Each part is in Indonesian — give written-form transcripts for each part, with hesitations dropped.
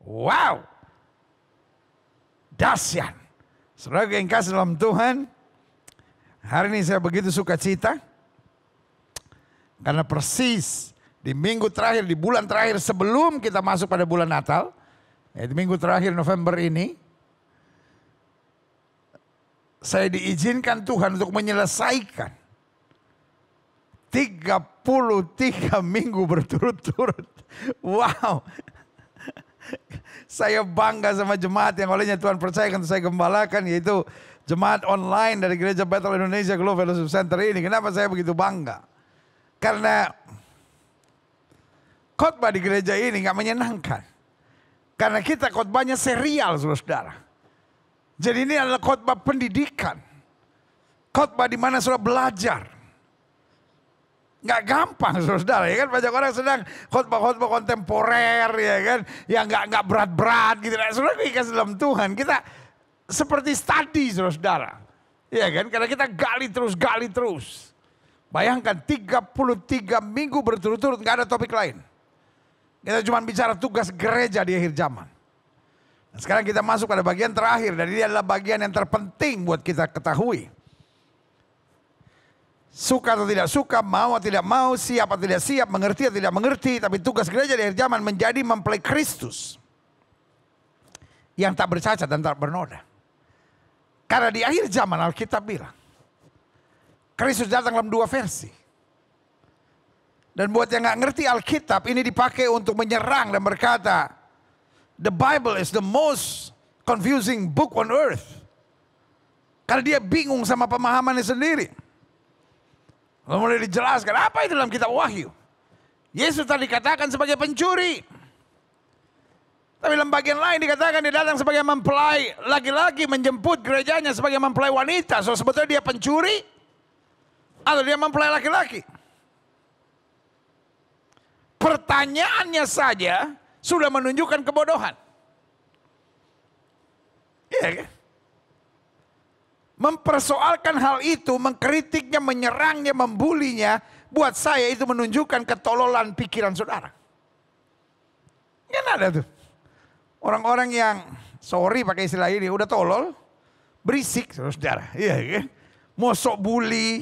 Wow, dahsyat. Saudara yang kasih dalam Tuhan, hari ini saya begitu sukacita karena persis di minggu terakhir, di bulan terakhir sebelum kita masuk pada bulan Natal, di minggu terakhir November ini, saya diizinkan Tuhan untuk menyelesaikan 33 minggu berturut-turut. Wow. Saya bangga sama jemaat yang olehnya Tuhan percayakan untuk saya gembalakan, yaitu jemaat online dari Gereja Bethel Indonesia Global Fellowship Center ini. Kenapa saya begitu bangga? Karena khotbah di gereja ini gak menyenangkan. Karena kita khotbahnya serial, saudara. Jadi ini adalah khotbah pendidikan. Khotbah di mana saudara belajar. Nggak gampang, saudara, ya kan? Banyak orang sedang khotbah-khotbah kontemporer, ya kan? Yang nggak berat-berat gitu. Saudara dikasih dalam Tuhan, kita seperti studi, saudara. Ya kan? Karena kita gali terus. Bayangkan 33 minggu berturut-turut nggak ada topik lain. Kita cuma bicara tugas gereja di akhir zaman. Nah, sekarang kita masuk pada bagian terakhir, dan ini adalah bagian yang terpenting buat kita ketahui. Suka atau tidak suka, mau atau tidak mau, siap atau tidak siap, mengerti atau tidak mengerti. Tapi tugas gereja di akhir zaman menjadi mempelai Kristus yang tak bercacat dan tak bernoda. Karena di akhir zaman Alkitab bilang, Kristus datang dalam 2 versi. Dan buat yang gak ngerti Alkitab, ini dipakai untuk menyerang dan berkata, the Bible is the most confusing book on earth. Karena dia bingung sama pemahamannya sendiri. Lalu mulai dijelaskan, apa itu dalam kitab Wahyu? Yesus tadi dikatakan sebagai pencuri. Tapi dalam bagian lain dikatakan dia datang sebagai mempelai laki-laki, menjemput gerejanya sebagai mempelai wanita. So sebetulnya dia pencuri atau dia mempelai laki-laki? Pertanyaannya saja sudah menunjukkan kebodohan. Iya kan? Mempersoalkan hal itu, mengkritiknya, menyerangnya, membulinya, buat saya itu menunjukkan ketololan pikiran saudara. Kan ada tuh orang-orang yang, sorry pakai istilah ini, udah tolol, berisik saudara. Iya kan? Mosok bully,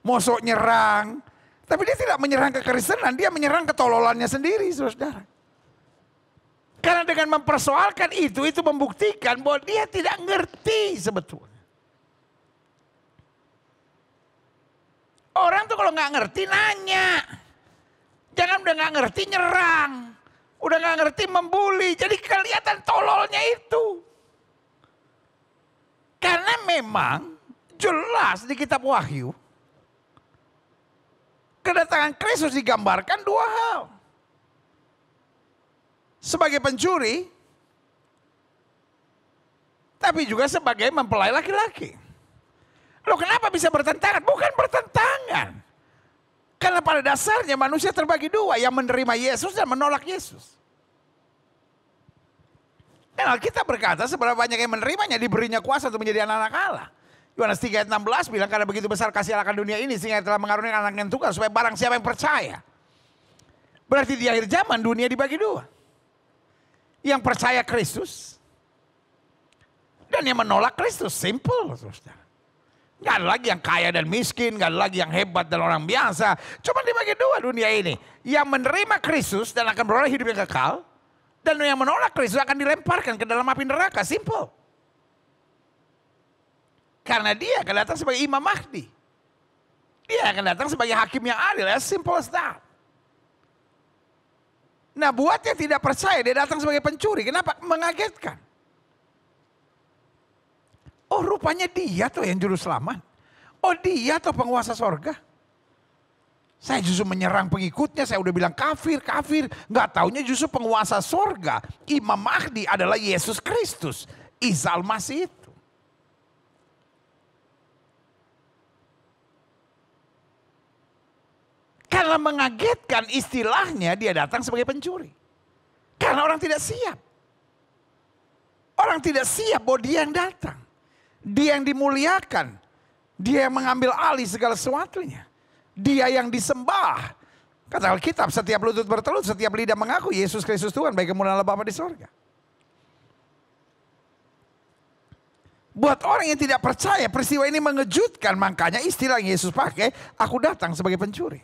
mosok nyerang, tapi dia tidak menyerang kekristenan, dia menyerang ketololannya sendiri saudara. Karena dengan mempersoalkan itu membuktikan bahwa dia tidak ngerti sebetulnya. Orang tuh kalau nggak ngerti nanya. Jangan udah nggak ngerti nyerang. Udah nggak ngerti membuli. Jadi kelihatan tololnya itu. Karena memang jelas di kitab Wahyu. Kedatangan Kristus digambarkan 2 hal. Sebagai pencuri. Tapi juga sebagai mempelai laki-laki. Loh kenapa bisa bertentangan? Bukan bertentangan. Karena pada dasarnya manusia terbagi 2. Yang menerima Yesus dan menolak Yesus. Dan Alkitab berkata seberapa banyak yang menerimanya diberinya kuasa untuk menjadi anak-anak Allah. Yohanes 3 ayat 16 bilang karena begitu besar kasih Allah akan dunia ini sehingga telah mengaruniakan anak yang tunggal supaya barang siapa yang percaya. Berarti di akhir zaman dunia dibagi 2. Yang percaya Kristus dan yang menolak Kristus. Simple, saudara. Gak ada lagi yang kaya dan miskin, gak ada lagi yang hebat dan orang biasa. Cuma dibagi 2 dunia ini. Yang menerima Kristus dan akan beroleh hidup yang kekal. Dan yang menolak Kristus akan dilemparkan ke dalam api neraka. Simple. Karena dia akan datang sebagai Imam Mahdi. Dia akan datang sebagai hakim yang adil. As simple as that. Nah buat yang tidak percaya dia datang sebagai pencuri. Kenapa? Mengagetkan. Oh rupanya dia tuh yang juru selamat. Oh dia tuh penguasa sorga. Saya justru menyerang pengikutnya. Saya udah bilang kafir. Gak taunya justru penguasa sorga. Imam Mahdi adalah Yesus Kristus. Isa Al-Masih itu. Karena mengagetkan istilahnya dia datang sebagai pencuri. Karena orang tidak siap. Orang tidak siap bahwa dia yang datang. Dia yang dimuliakan. Dia yang mengambil alih segala sesuatunya. Dia yang disembah. Kata Alkitab, setiap lutut bertelut, setiap lidah mengaku Yesus Kristus Tuhan, baik kemuliaan Allah Bapa di sorga. Buat orang yang tidak percaya, peristiwa ini mengejutkan. Makanya istilah yang Yesus pakai, aku datang sebagai pencuri.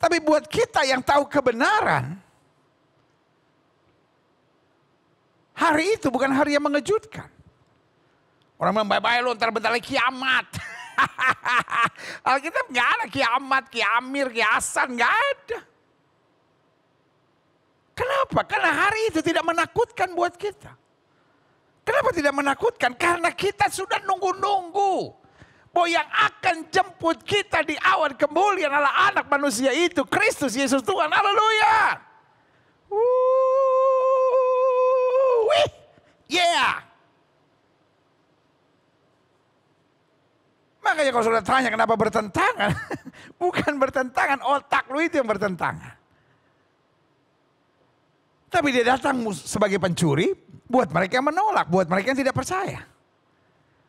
Tapi buat kita yang tahu kebenaran, hari itu bukan hari yang mengejutkan. Orang bilang, bye-bye lu, ntar bentar lagi kiamat. Alkitab nggak ada kiamat, kiamir, kiasan, nggak ada. Kenapa? Karena hari itu tidak menakutkan buat kita. Kenapa tidak menakutkan? Karena kita sudah nunggu-nunggu. Bahwa yang akan jemput kita di awan kemuliaan adalah anak manusia itu. Kristus Yesus Tuhan. Haleluya. Yeah. Makanya kalau sudah tanya kenapa bertentangan. Bukan bertentangan, otak lu itu yang bertentangan. Tapi dia datang sebagai pencuri buat mereka yang menolak, buat mereka yang tidak percaya.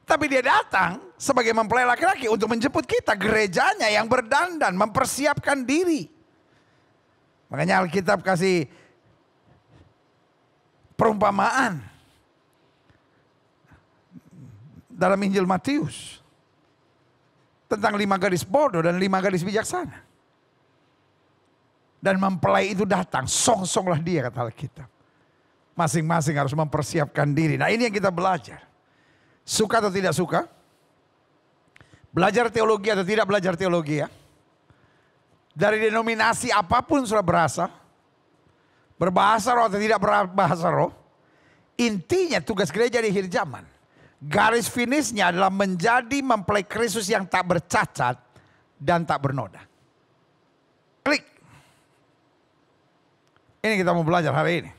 Tapi dia datang sebagai mempelai laki-laki untuk menjemput kita, gerejanya yang berdandan, mempersiapkan diri. Makanya Alkitab kasih perumpamaan dalam Injil Matius tentang 5 gadis bodoh dan 5 gadis bijaksana. Dan mempelai itu datang, song-songlah dia kata Alkitab. Masing-masing harus mempersiapkan diri. Nah ini yang kita belajar. Suka atau tidak suka? Belajar teologi atau tidak belajar teologi ya? Dari denominasi apapun sudah berasal. Berbahasa roh atau tidak berbahasa roh. Intinya tugas gereja di akhir zaman. Garis finishnya adalah menjadi mempelai Kristus yang tak bercacat dan tak bernoda. Klik. Ini kita mau belajar hari ini.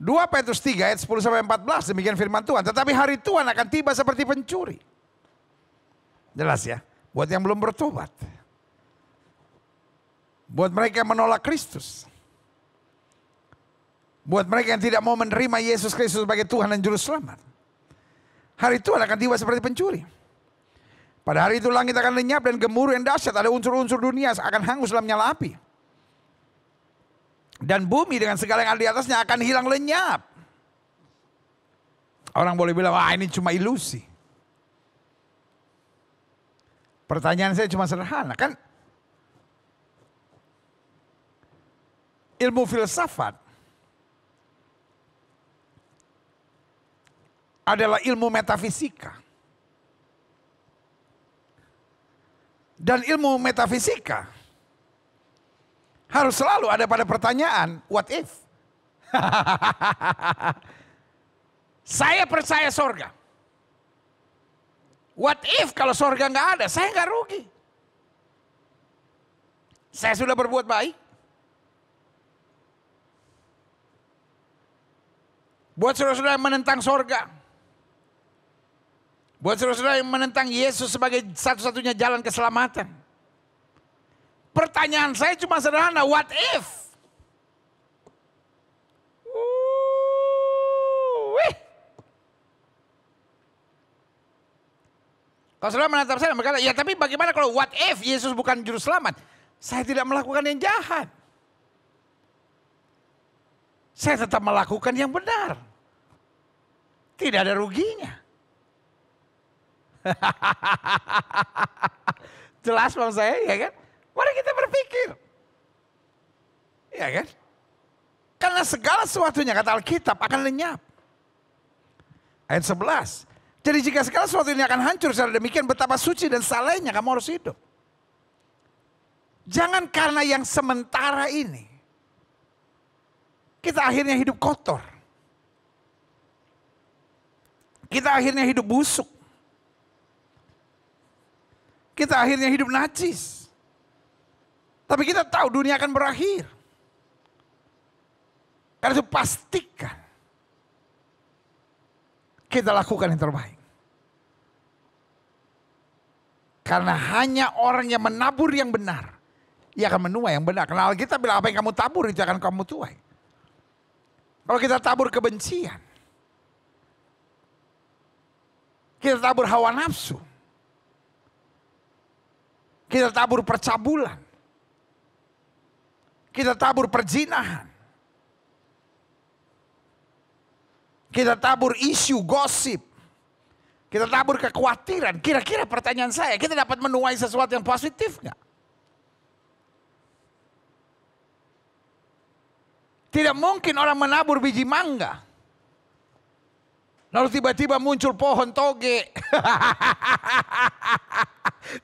2 Petrus 3 ayat 10-14 demikian firman Tuhan. Tetapi hari Tuhan akan tiba seperti pencuri. Jelas ya. Buat yang belum bertobat. Buat mereka yang menolak Kristus. Buat mereka yang tidak mau menerima Yesus Kristus sebagai Tuhan dan Juru Selamat. Hari Tuhan akan tiba seperti pencuri. Pada hari itu langit akan lenyap dan gemuruh yang dahsyat. Ada unsur-unsur dunia akan hangus dalam nyala api. Dan bumi dengan segala yang ada di atasnya akan hilang lenyap. Orang boleh bilang, wah ini cuma ilusi. Pertanyaan saya cuma sederhana, kan? Ilmu filsafat adalah ilmu metafisika. Dan ilmu metafisika harus selalu ada pada pertanyaan, what if? Saya percaya sorga. What if kalau sorga nggak ada? Saya nggak rugi. Saya sudah berbuat baik. Buat saudara-saudara yang menentang sorga. Buat saudara-saudara yang menentang Yesus sebagai satu-satunya jalan keselamatan. Pertanyaan saya cuma sederhana, what if? Kalau saudara menatap saya berkata, ya tapi bagaimana kalau what if Yesus bukan juru selamat? Saya tidak melakukan yang jahat. Saya tetap melakukan yang benar. Tidak ada ruginya. Jelas bang saya, ya kan? Mari kita berpikir. Ya kan? Karena segala sesuatunya kata Alkitab akan lenyap. Ayat 11. Jadi jika segala sesuatu ini akan hancur secara demikian betapa suci dan salehnya kamu harus hidup. Jangan karena yang sementara ini. Kita akhirnya hidup kotor. Kita akhirnya hidup busuk. Kita akhirnya hidup najis. Tapi kita tahu dunia akan berakhir. Karena itu pastikan kita lakukan yang terbaik. Karena hanya orang yang menabur yang benar, ia akan menuai yang benar. Karena Alkitab bilang apa yang kamu tabur itu akan kamu tuai. Kalau kita tabur kebencian, kita tabur hawa nafsu, kita tabur percabulan, kita tabur perzinahan, Kita tabur isu, gosip. Kita tabur kekhawatiran. Kira-kira pertanyaan saya, kita dapat menuai sesuatu yang positif nggak? Tidak mungkin orang menabur biji mangga, lalu tiba-tiba muncul pohon toge.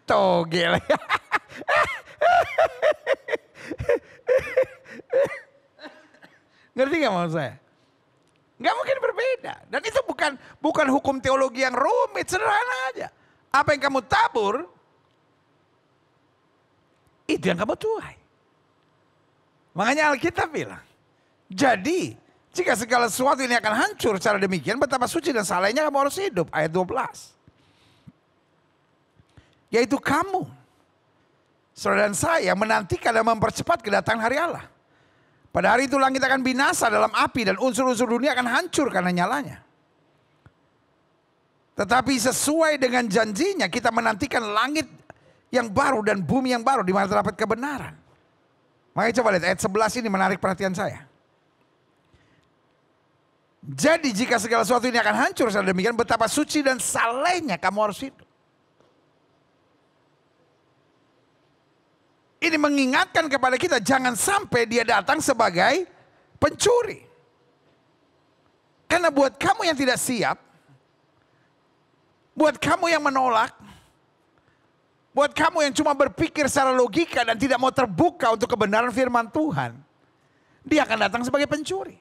Toge lah. Ngerti gak maksud saya? Gak mungkin berbeda. Dan itu bukan hukum teologi yang rumit, sederhana aja. Apa yang kamu tabur, itu yang kamu tuai. Makanya Alkitab bilang, jadi jika segala sesuatu ini akan hancur secara demikian, betapa suci dan salehnya kamu harus hidup. Ayat 12. Yaitu kamu, saudara dan saya, menantikan dan mempercepat kedatangan hari Allah. Pada hari itu langit akan binasa dalam api dan unsur-unsur dunia akan hancur karena nyalanya. Tetapi sesuai dengan janjinya kita menantikan langit yang baru dan bumi yang baru di mana terdapat kebenaran. Makanya coba lihat ayat 11 ini menarik perhatian saya. Jadi jika segala sesuatu ini akan hancur secara demikian, betapa suci dan salehnya kamu harus hidup. Ini mengingatkan kepada kita jangan sampai dia datang sebagai pencuri. Karena buat kamu yang tidak siap, buat kamu yang menolak, buat kamu yang cuma berpikir secara logika dan tidak mau terbuka untuk kebenaran firman Tuhan, dia akan datang sebagai pencuri.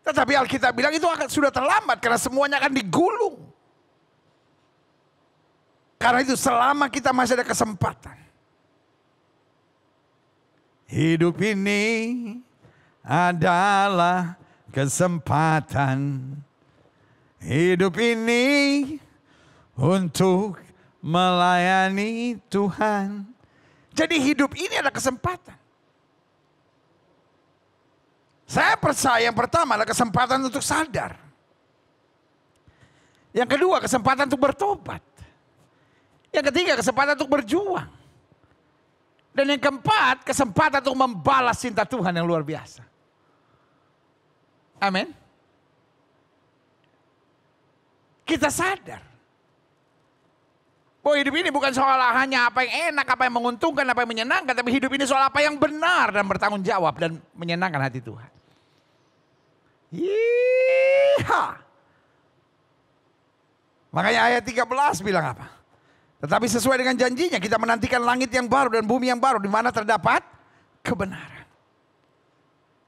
Tetapi Alkitab bilang itu sudah terlambat karena semuanya akan digulung. Karena itu selama kita masih ada kesempatan, hidup ini adalah kesempatan. Hidup ini untuk melayani Tuhan. Jadi hidup ini adalah kesempatan. Saya percaya yang pertama adalah kesempatan untuk sadar. Yang kedua kesempatan untuk bertobat. Yang ketiga kesempatan untuk berjuang. Dan yang keempat, kesempatan untuk membalas cinta Tuhan yang luar biasa. Amin. Kita sadar bahwa hidup ini bukan soal hanya apa yang enak, apa yang menguntungkan, apa yang menyenangkan. Tapi hidup ini soal apa yang benar dan bertanggung jawab dan menyenangkan hati Tuhan. Yeeha. Makanya ayat 13 bilang apa? Tetapi sesuai dengan janjinya kita menantikan langit yang baru dan bumi yang baru di mana terdapat kebenaran.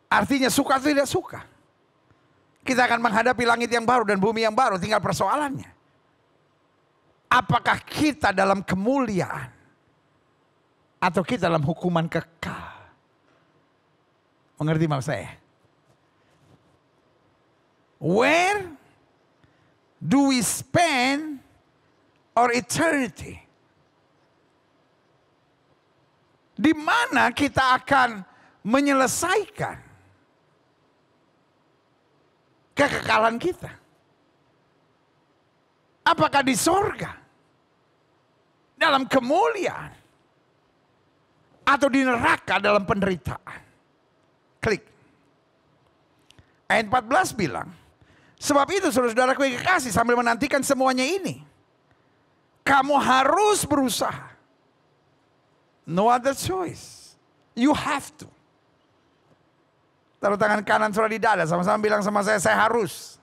Artinya suka atau tidak suka, kita akan menghadapi langit yang baru dan bumi yang baru. Tinggal persoalannya, apakah kita dalam kemuliaan atau kita dalam hukuman kekal? Mengerti maksud saya? Where do we spend our eternity? Di mana kita akan menyelesaikan kekekalan kita? Apakah di sorga, dalam kemuliaan, atau di neraka dalam penderitaan? Klik. Ayat 14 bilang, sebab itu saudara-saudaraku yang kekasih, sambil menantikan semuanya ini, kamu harus berusaha. No other choice. You have to. Taruh tangan kanan saudara di dada, sama-sama bilang sama saya harus.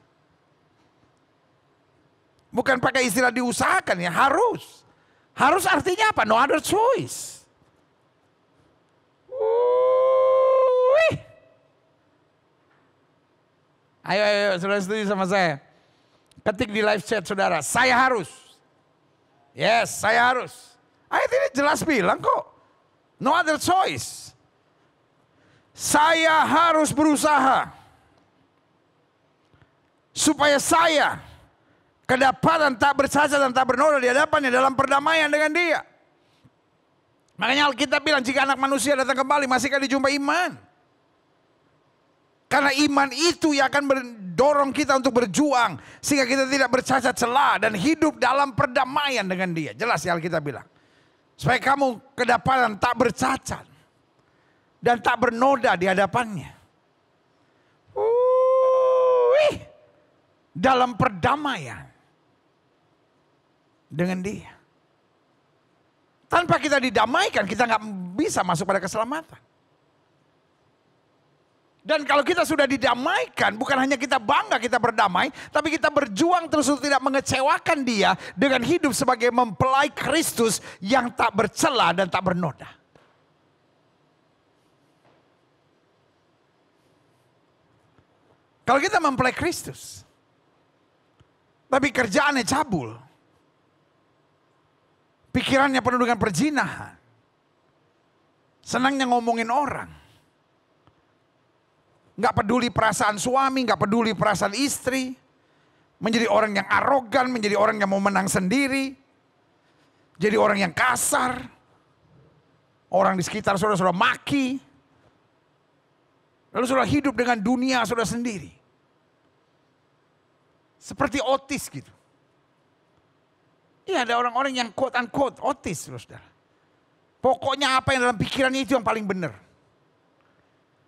Bukan pakai istilah diusahakan ya, harus. Harus artinya apa? No other choice. Ayo, saudara setuju sama saya? Ketik di live chat saudara, saya harus. Yes, saya harus. Ayat ini jelas bilang kok. No other choice. Saya harus berusaha. Supaya saya kedapatan tak bercacat dan tak bernoda di hadapannya dalam perdamaian dengan dia. Makanya Alkitab bilang jika anak manusia datang kembali masihkah dijumpai iman? Karena iman itu yang akan mendorong kita untuk berjuang. Sehingga kita tidak bercacat celah dan hidup dalam perdamaian dengan dia. Jelas ya Alkitab bilang. Supaya kamu kedapatan tak bercacat. Dan tak bernoda di hadapannya. dalam perdamaian dengan Dia. Tanpa kita didamaikan, kita nggak bisa masuk pada keselamatan. Dan kalau kita sudah didamaikan, bukan hanya kita bangga kita berdamai, tapi kita berjuang terus untuk tidak mengecewakan Dia dengan hidup sebagai mempelai Kristus yang tak bercela dan tak bernoda. Kalau kita mempelai Kristus, tapi kerjaannya cabul, pikirannya penuh dengan perzinahan, senangnya ngomongin orang, nggak peduli perasaan suami, nggak peduli perasaan istri, menjadi orang yang arogan, menjadi orang yang mau menang sendiri, jadi orang yang kasar, orang di sekitar saudara maki, lalu saudara hidup dengan dunia saudara sendiri. Seperti otis gitu. Iya, ada orang-orang yang quote unquote otis, saudara. Pokoknya apa yang dalam pikirannya itu yang paling benar.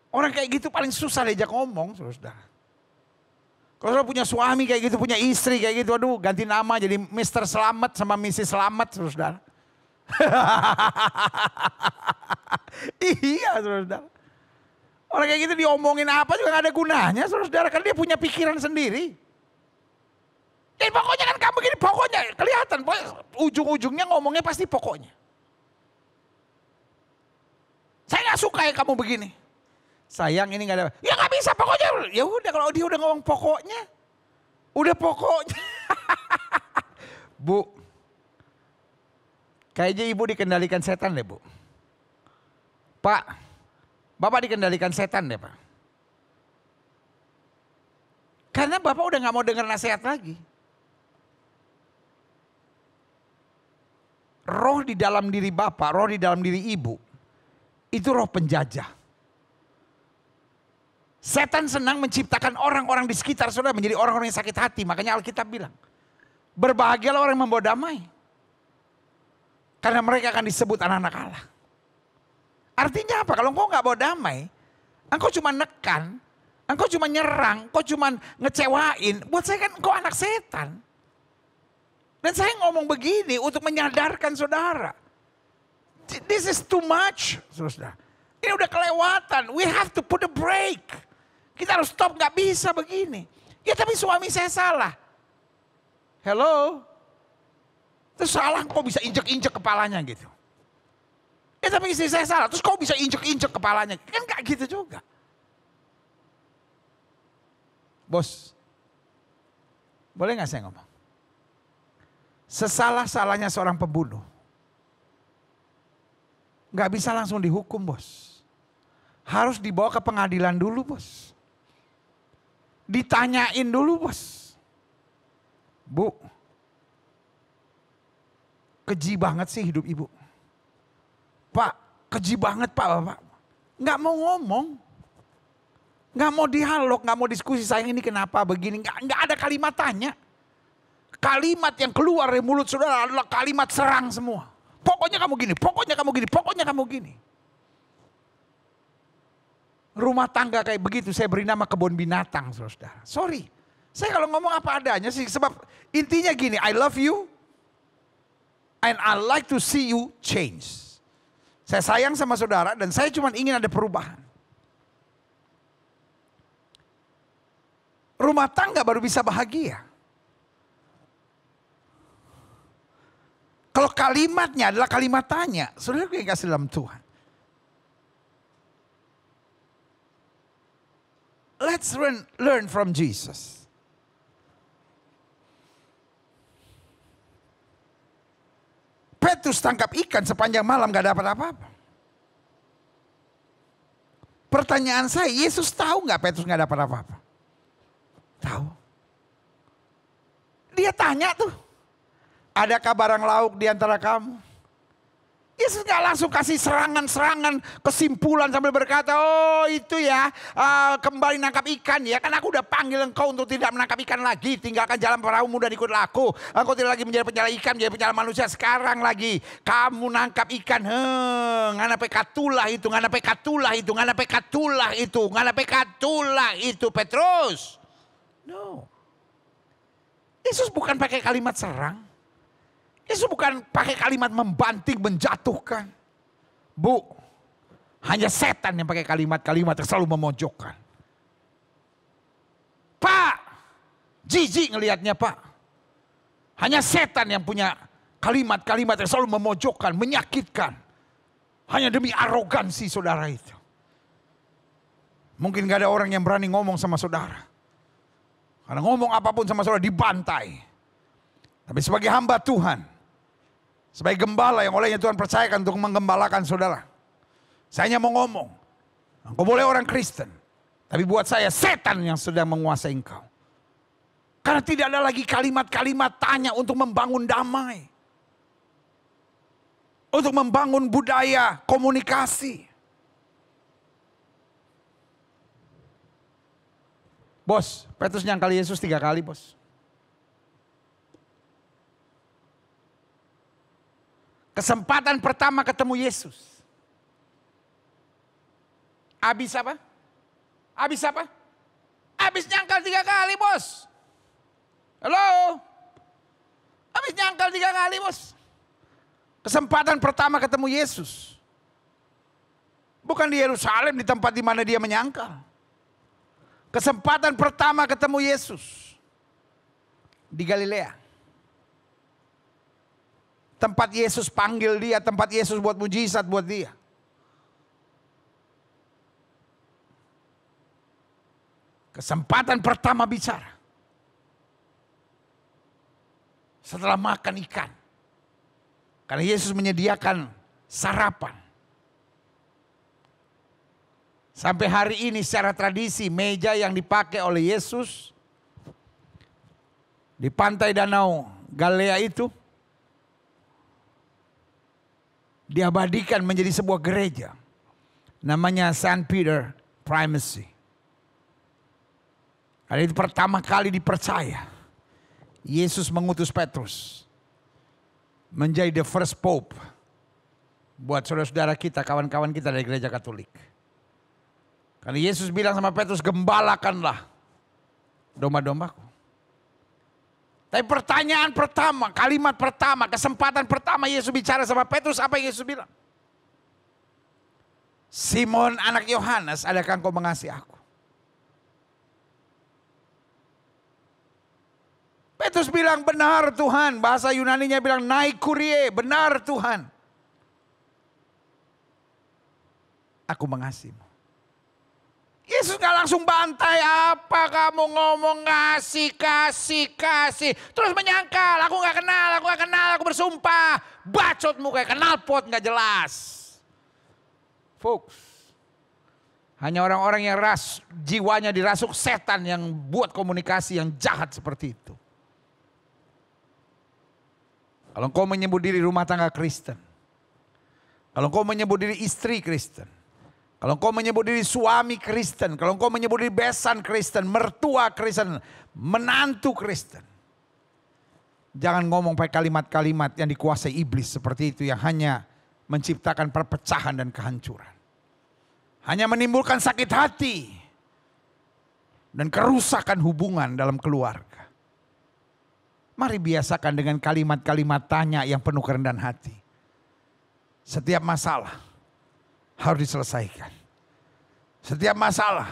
Orang kayak gitu paling susah diajak ngomong, saudara. Kalau saudara punya suami kayak gitu, punya istri kayak gitu, aduh ganti nama jadi Mr. Selamat sama Mrs. Selamat, saudara. Iya, saudara. Orang kayak gitu diomongin apa juga gak ada gunanya, saudara. Karena dia punya pikiran sendiri. Jadi pokoknya kan kamu gini, pokoknya kelihatan. Ujung-ujungnya ngomongnya pasti pokoknya. Saya gak suka ya kamu begini. Sayang ini gak ada. Ya gak bisa pokoknya. Ya udah kalau dia udah ngomong pokoknya. Udah pokoknya. Bu. Kayaknya ibu dikendalikan setan deh bu. Pak. Bapak dikendalikan setan deh pak. Karena bapak udah gak mau dengar nasihat lagi. Roh di dalam diri bapak, roh di dalam diri ibu. Itu roh penjajah. Setan senang menciptakan orang-orang di sekitar saudara menjadi orang-orang yang sakit hati. Makanya Alkitab bilang, berbahagialah orang yang membawa damai. Karena mereka akan disebut anak-anak Allah. Artinya apa? Kalau engkau gak bawa damai, engkau cuma nekan, engkau cuma nyerang, engkau cuma ngecewain. Buat saya kan engkau anak setan. Dan saya ngomong begini untuk menyadarkan saudara. This is too much, saudara. Ini udah kelewatan. We have to put a break. Kita harus stop, gak bisa begini. Ya tapi suami saya salah. Hello? Terus salah kok bisa injek-injek kepalanya gitu. Ya tapi istri saya salah, terus kok bisa injek-injek kepalanya. Kan gak gitu juga. Bos, boleh gak saya ngomong? Sesalah-salahnya seorang pembunuh, gak bisa langsung dihukum bos. Harus dibawa ke pengadilan dulu bos. Ditanyain dulu bos. Bu, keji banget sih hidup ibu. Pak, keji banget pak bapak. Gak mau ngomong. Gak mau dialog, gak mau diskusi sayang ini kenapa begini. Gak ada kalimat tanya. Kalimat yang keluar dari mulut saudara adalah kalimat serang semua. Pokoknya kamu gini, pokoknya kamu gini, pokoknya kamu gini. Rumah tangga kayak begitu saya beri nama kebun binatang saudara. Sorry, saya kalau ngomong apa adanya sih. Sebab intinya gini, I love you and I like to see you change. Saya sayang sama saudara dan saya cuma ingin ada perubahan. Rumah tangga baru bisa bahagia. Kalau kalimatnya adalah kalimat tanya, saudara yang kasih dalam Tuhan. Let's learn from Jesus. Petrus tangkap ikan sepanjang malam gak dapat apa-apa. Pertanyaan saya, Yesus tahu gak Petrus gak dapat apa-apa? Tahu. Dia tanya tuh. Adakah barang lauk di antara kamu? Yesus gak langsung kasih serangan-serangan kesimpulan sambil berkata, oh itu ya kembali nangkap ikan ya. Kan aku udah panggil engkau untuk tidak menangkap ikan lagi. Tinggalkan jalan perahumu dan ikutlah aku. Engkau tidak lagi menjadi penjala ikan, menjadi penjala manusia. Sekarang lagi kamu nangkap ikan. Nganape katulah itu, nganape katulah itu, nganape katulah itu, nganape katulah itu Petrus. No. Yesus bukan pakai kalimat serang. Yesus bukan pakai kalimat membanting, menjatuhkan. Bu, hanya setan yang pakai kalimat-kalimat yang selalu memojokkan. Pak, jijik ngelihatnya Pak. Hanya setan yang punya kalimat-kalimat yang selalu memojokkan, menyakitkan. Hanya demi arogansi saudara itu. Mungkin gak ada orang yang berani ngomong sama saudara. Karena ngomong apapun sama saudara dibantai. Tapi sebagai hamba Tuhan, sebagai gembala yang olehnya Tuhan percayakan untuk menggembalakan saudara. Saya hanya mau ngomong, engkau boleh orang Kristen. Tapi buat saya setan yang sedang menguasai engkau. Karena tidak ada lagi kalimat-kalimat tanya untuk membangun damai. Untuk membangun budaya komunikasi. Bos, Petrus nyangkal Yesus 3 kali bos. Kesempatan pertama ketemu Yesus. Habis apa? Habis apa? Habis nyangkal 3 kali bos. Halo? Habis nyangkal 3 kali bos. Kesempatan pertama ketemu Yesus. Bukan di Yerusalem, di tempat di mana dia menyangkal. Kesempatan pertama ketemu Yesus. Di Galilea. Tempat Yesus panggil dia, tempat Yesus buat mujizat buat dia. Kesempatan pertama bicara. Setelah makan ikan. Karena Yesus menyediakan sarapan. Sampai hari ini secara tradisi meja yang dipakai oleh Yesus di pantai danau Galilea itu diabadikan menjadi sebuah gereja. Namanya St. Peter Primacy. Karena itu pertama kali dipercaya. Yesus mengutus Petrus menjadi the first pope buat saudara-saudara kita, kawan-kawan kita dari gereja Katolik. Karena Yesus bilang sama Petrus, gembalakanlah domba-dombaku. Tapi pertanyaan pertama, kalimat pertama, kesempatan pertama Yesus bicara sama Petrus, apa yang Yesus bilang? Simon anak Yohanes, adakah engkau mengasihi aku? Petrus bilang, benar Tuhan. Bahasa Yunaninya bilang, naikurie, benar Tuhan. Aku mengasihimu. Yesus gak langsung bantai, apa kamu ngomong kasih. Terus menyangkal, aku gak kenal, aku bersumpah. Bacotmu kayak knalpot gak jelas. Folks, hanya orang-orang yang jiwanya dirasuk setan yang buat komunikasi yang jahat seperti itu. Kalau engkau menyebut diri rumah tangga Kristen. Kalau engkau menyebut diri istri Kristen. Kalau engkau menyebut diri suami Kristen, kalau engkau menyebut diri besan Kristen, mertua Kristen, menantu Kristen. Jangan ngomong pakai kalimat-kalimat yang dikuasai iblis seperti itu yang hanya menciptakan perpecahan dan kehancuran. Hanya menimbulkan sakit hati dan kerusakan hubungan dalam keluarga. Mari biasakan dengan kalimat-kalimat tanya yang penuh kerendahan hati. Setiap masalah harus diselesaikan. Setiap masalah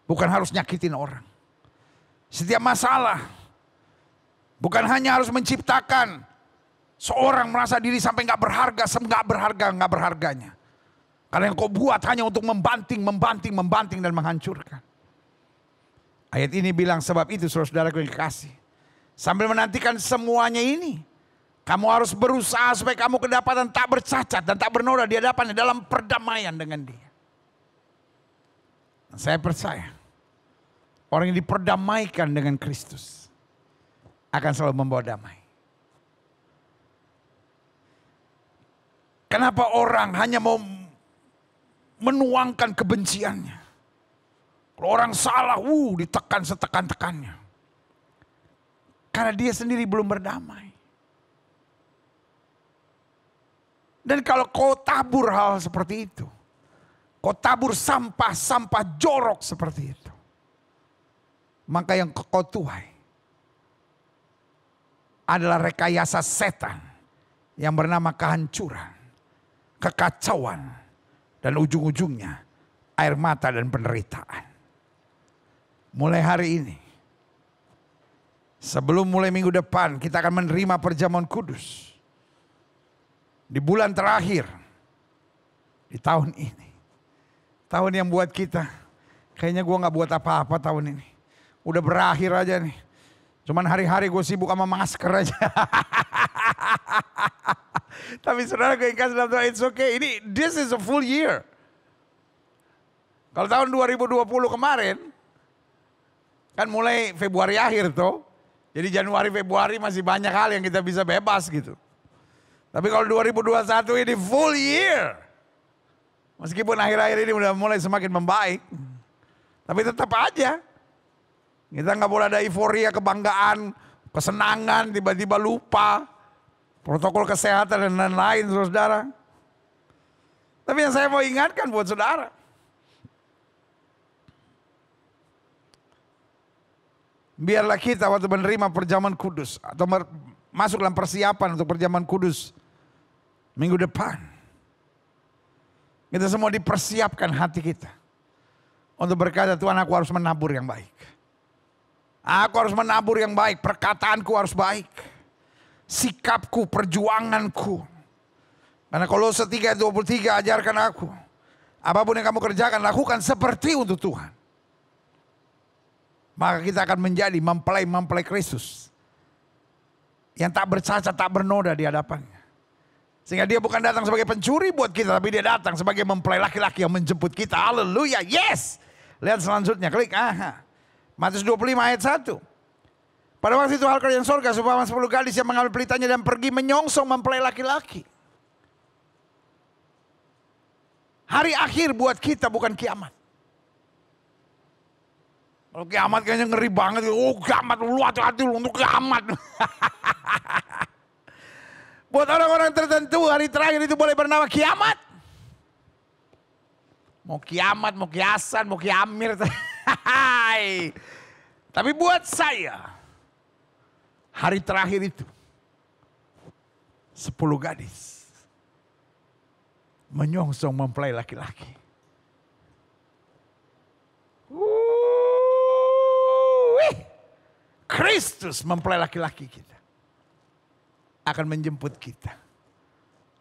bukan harus nyakitin orang. Setiap masalah bukan hanya harus menciptakan seorang merasa diri sampai nggak berharganya. Karena yang kau buat hanya untuk membanting dan menghancurkan. Ayat ini bilang sebab itu saudara-saudaraku yang kekasih. Sambil menantikan semuanya ini, kamu harus berusaha supaya kamu kedapatan tak bercacat dan tak bernoda di hadapannya dalam perdamaian dengan dia. Saya percaya orang yang diperdamaikan dengan Kristus akan selalu membawa damai. Kenapa orang hanya mau menuangkan kebenciannya? Kalau orang salah, ditekan setekan-tekannya. Karena dia sendiri belum berdamai. Dan kalau kau tabur hal seperti itu, kau tabur sampah-sampah jorok seperti itu, maka yang kau tuai adalah rekayasa setan yang bernama kehancuran, kekacauan, dan ujung-ujungnya air mata dan penderitaan. Mulai hari ini, sebelum mulai minggu depan, kita akan menerima perjamuan kudus. Di bulan terakhir, di tahun ini. Tahun yang buat kita, kayaknya gue gak buat apa-apa tahun ini. Udah berakhir aja nih. Cuman hari-hari gue sibuk sama masker aja. Tapi saudara gue kasih dalam Tuhan, it's okay. This is a full year. Kalau tahun 2020 kemarin, kan mulai Februari akhir tuh. Jadi Januari, Februari masih banyak hal yang kita bisa bebas gitu. Tapi kalau 2021 ini full year. Meskipun akhir-akhir ini udah mulai semakin membaik. Tapi tetap aja. Kita nggak boleh ada euforia, kebanggaan, kesenangan, tiba-tiba lupa. Protokol kesehatan dan lain-lain, saudara. Tapi yang saya mau ingatkan buat saudara. Biarlah kita waktu menerima perjamuan kudus. Atau masuk dalam persiapan untuk perjamuan kudus minggu depan. Kita semua dipersiapkan hati kita. Untuk berkata, Tuhan, aku harus menabur yang baik. Aku harus menabur yang baik, perkataanku harus baik. Sikapku, perjuanganku. Karena Kolose 3:23 ajarkan aku. Apapun yang kamu kerjakan, lakukan seperti untuk Tuhan. Maka kita akan menjadi mempelai Kristus. Yang tak bercacat, tak bernoda di hadapannya. Sehingga dia bukan datang sebagai pencuri buat kita, tapi dia datang sebagai mempelai laki-laki yang menjemput kita. Haleluya, yes. Lihat selanjutnya, klik. Matius 25 ayat 1. Pada waktu itu hal kerajaan sorga seumpama 10 gadis yang mengambil pelitanya dan pergi menyongsong mempelai laki-laki. Hari akhir buat kita bukan kiamat. Kalau kiamat kayaknya ngeri banget. Oh kiamat, lu hati-hati lu untuk kiamat. Buat orang-orang tertentu hari terakhir itu boleh bernama kiamat. Mau kiamat, mau kiasan, mau kiamir. Tapi buat saya, hari terakhir itu 10 gadis menyongsong mempelai laki-laki. Kristus mempelai laki-laki kita akan menjemput kita.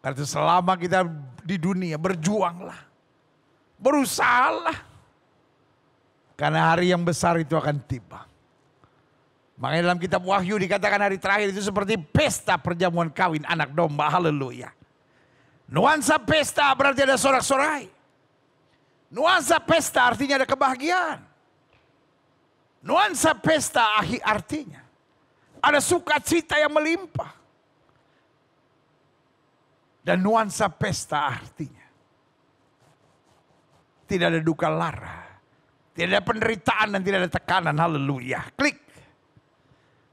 Karena selama kita di dunia berjuanglah, berusahalah. Karena hari yang besar itu akan tiba. Makanya dalam kitab Wahyu dikatakan hari terakhir itu seperti pesta perjamuan kawin anak domba. Haleluya. Nuansa pesta berarti ada sorak-sorai. Nuansa pesta artinya ada kebahagiaan. Nuansa pesta artinya ada sukacita yang melimpah. Dan nuansa pesta artinya tidak ada duka lara. Tidak ada penderitaan dan tidak ada tekanan. Haleluya. Klik.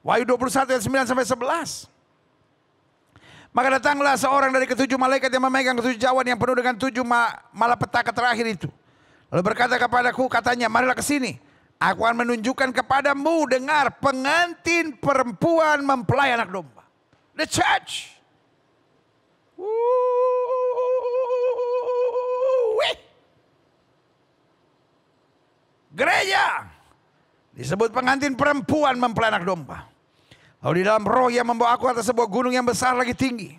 Wahyu 21 ayat 9 sampai 11. Maka datanglah seorang dari ketujuh malaikat yang memegang ketujuh cawan yang penuh dengan tujuh malapetaka terakhir itu. Lalu berkata kepadaku, katanya, marilah ke sini. Aku akan menunjukkan kepadamu, dengar, pengantin perempuan mempelai anak domba. The church. Gereja disebut pengantin perempuan mempelai anak domba. Lalu di dalam roh ia membawa aku atas sebuah gunung yang besar lagi tinggi.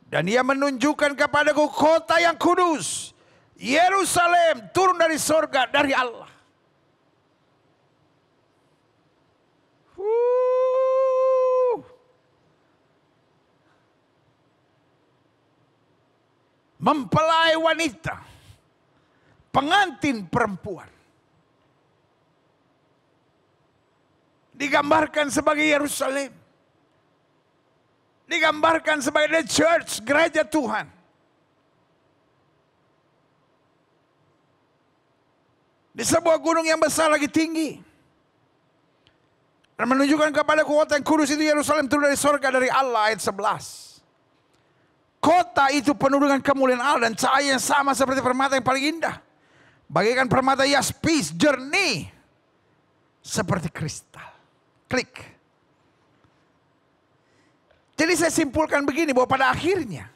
Dan ia menunjukkan kepadaku kota yang kudus, Yerusalem, turun dari sorga, dari Allah. Mempelai wanita, pengantin perempuan. Digambarkan sebagai Yerusalem. Digambarkan sebagai the church, gereja Tuhan. Di sebuah gunung yang besar lagi tinggi. Dan menunjukkan kepada kota yang kudus itu Yerusalem turun dari surga dari Allah, ayat 11. Kota itu penuh dengan kemuliaan Allah dan cahaya yang sama seperti permata yang paling indah. Bagaikan permata yaspis, jernih seperti kristal. Klik. Jadi saya simpulkan begini, bahwa pada akhirnya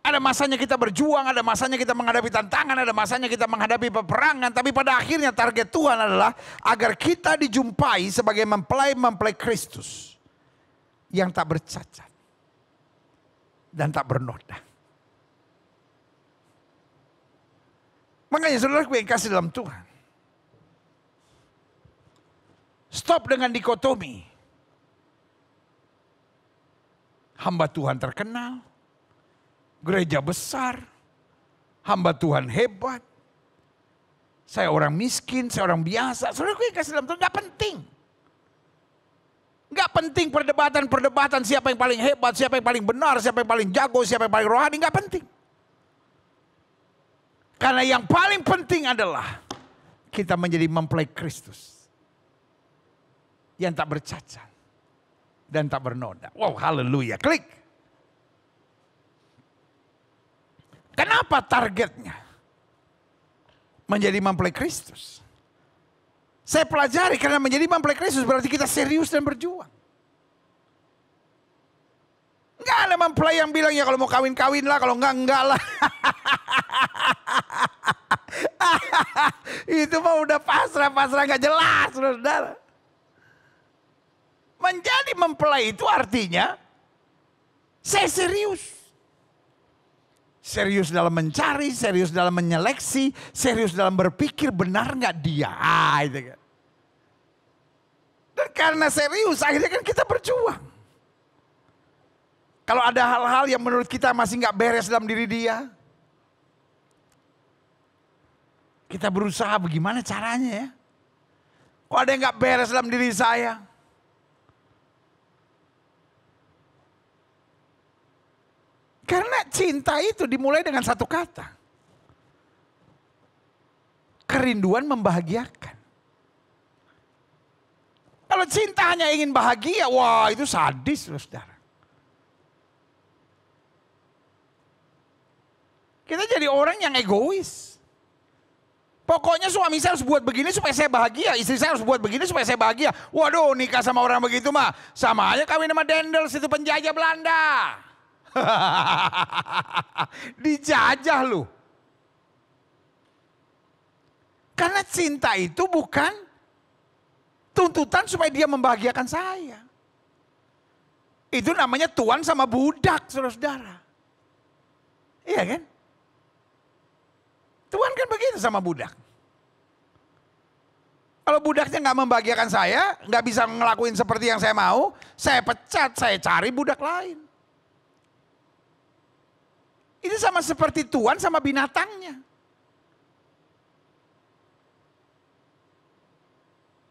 ada masanya kita berjuang, ada masanya kita menghadapi tantangan, ada masanya kita menghadapi peperangan. Tapi pada akhirnya target Tuhan adalah agar kita dijumpai sebagai mempelai-mempelai Kristus yang tak bercacat dan tak bernoda. Makanya saudara yang kasih dalam Tuhan, stop dengan dikotomi. Hamba Tuhan terkenal, gereja besar, hamba Tuhan hebat, saya orang miskin, saya orang biasa. Saudara yang kasih dalam Tuhan, gak penting. Gak penting perdebatan-perdebatan siapa yang paling hebat, siapa yang paling benar, siapa yang paling jago, siapa yang paling rohani, gak penting. Karena yang paling penting adalah kita menjadi mempelai Kristus yang tak bercacat dan tak bernoda. Wow, haleluya, klik. Kenapa targetnya menjadi mempelai Kristus? Saya pelajari karena menjadi mempelai Kristus berarti kita serius dan berjuang. Enggak ada mempelai yang bilang ya kalau mau kawin-kawin lah, kalau enggak lah. Itu mah udah pasrah gak jelas, saudara. Menjadi mempelai itu artinya saya serius. Serius dalam mencari, serius dalam menyeleksi, serius dalam berpikir benar nggak dia. Itu kan. Dan karena serius akhirnya kan kita berjuang. Kalau ada hal-hal yang menurut kita masih nggak beres dalam diri dia, kita berusaha bagaimana caranya ya. Kok ada yang nggak beres dalam diri saya? Karena cinta itu dimulai dengan satu kata. Kerinduan membahagiakan. Kalau cinta hanya ingin bahagia, wah itu sadis, saudara. Kita jadi orang yang egois. Pokoknya suami saya harus buat begini supaya saya bahagia. Istri saya harus buat begini supaya saya bahagia. Waduh, nikah sama orang begitu mah sama aja kawin sama Dendels, itu penjajah Belanda. Dijajah lu. Karena cinta itu bukan tuntutan supaya dia membahagiakan saya. Itu namanya tuan sama budak, saudara-saudara. Iya kan? Tuan kan begitu sama budak. Kalau budaknya nggak membahagiakan saya, nggak bisa ngelakuin seperti yang saya mau, saya pecat, saya cari budak lain. Itu sama seperti tuan sama binatangnya.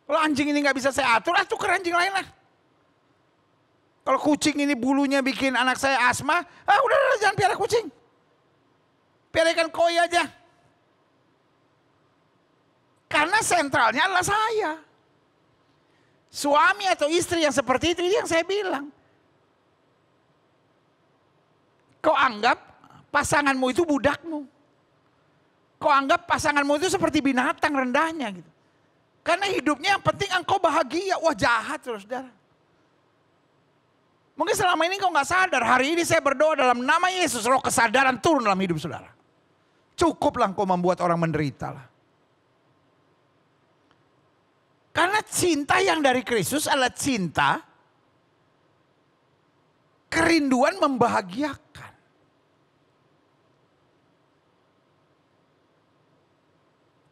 Kalau anjing ini nggak bisa saya atur, tuker anjing lain lah. Kalau kucing ini bulunya bikin anak saya asma, udah jangan piara kucing. Piara ikan koi aja. Karena sentralnya adalah saya. Suami atau istri yang seperti itu yang saya bilang. Kau anggap pasanganmu itu budakmu. Kau anggap pasanganmu itu seperti binatang rendahnya gitu. Karena hidupnya yang penting engkau bahagia. Wah jahat saudara. Mungkin selama ini kau gak sadar. Hari ini saya berdoa dalam nama Yesus. Roh kesadaran turun dalam hidup saudara. Cukuplah engkau membuat orang menderita lah. Karena cinta yang dari Kristus adalah cinta. Kerinduan membahagiakan.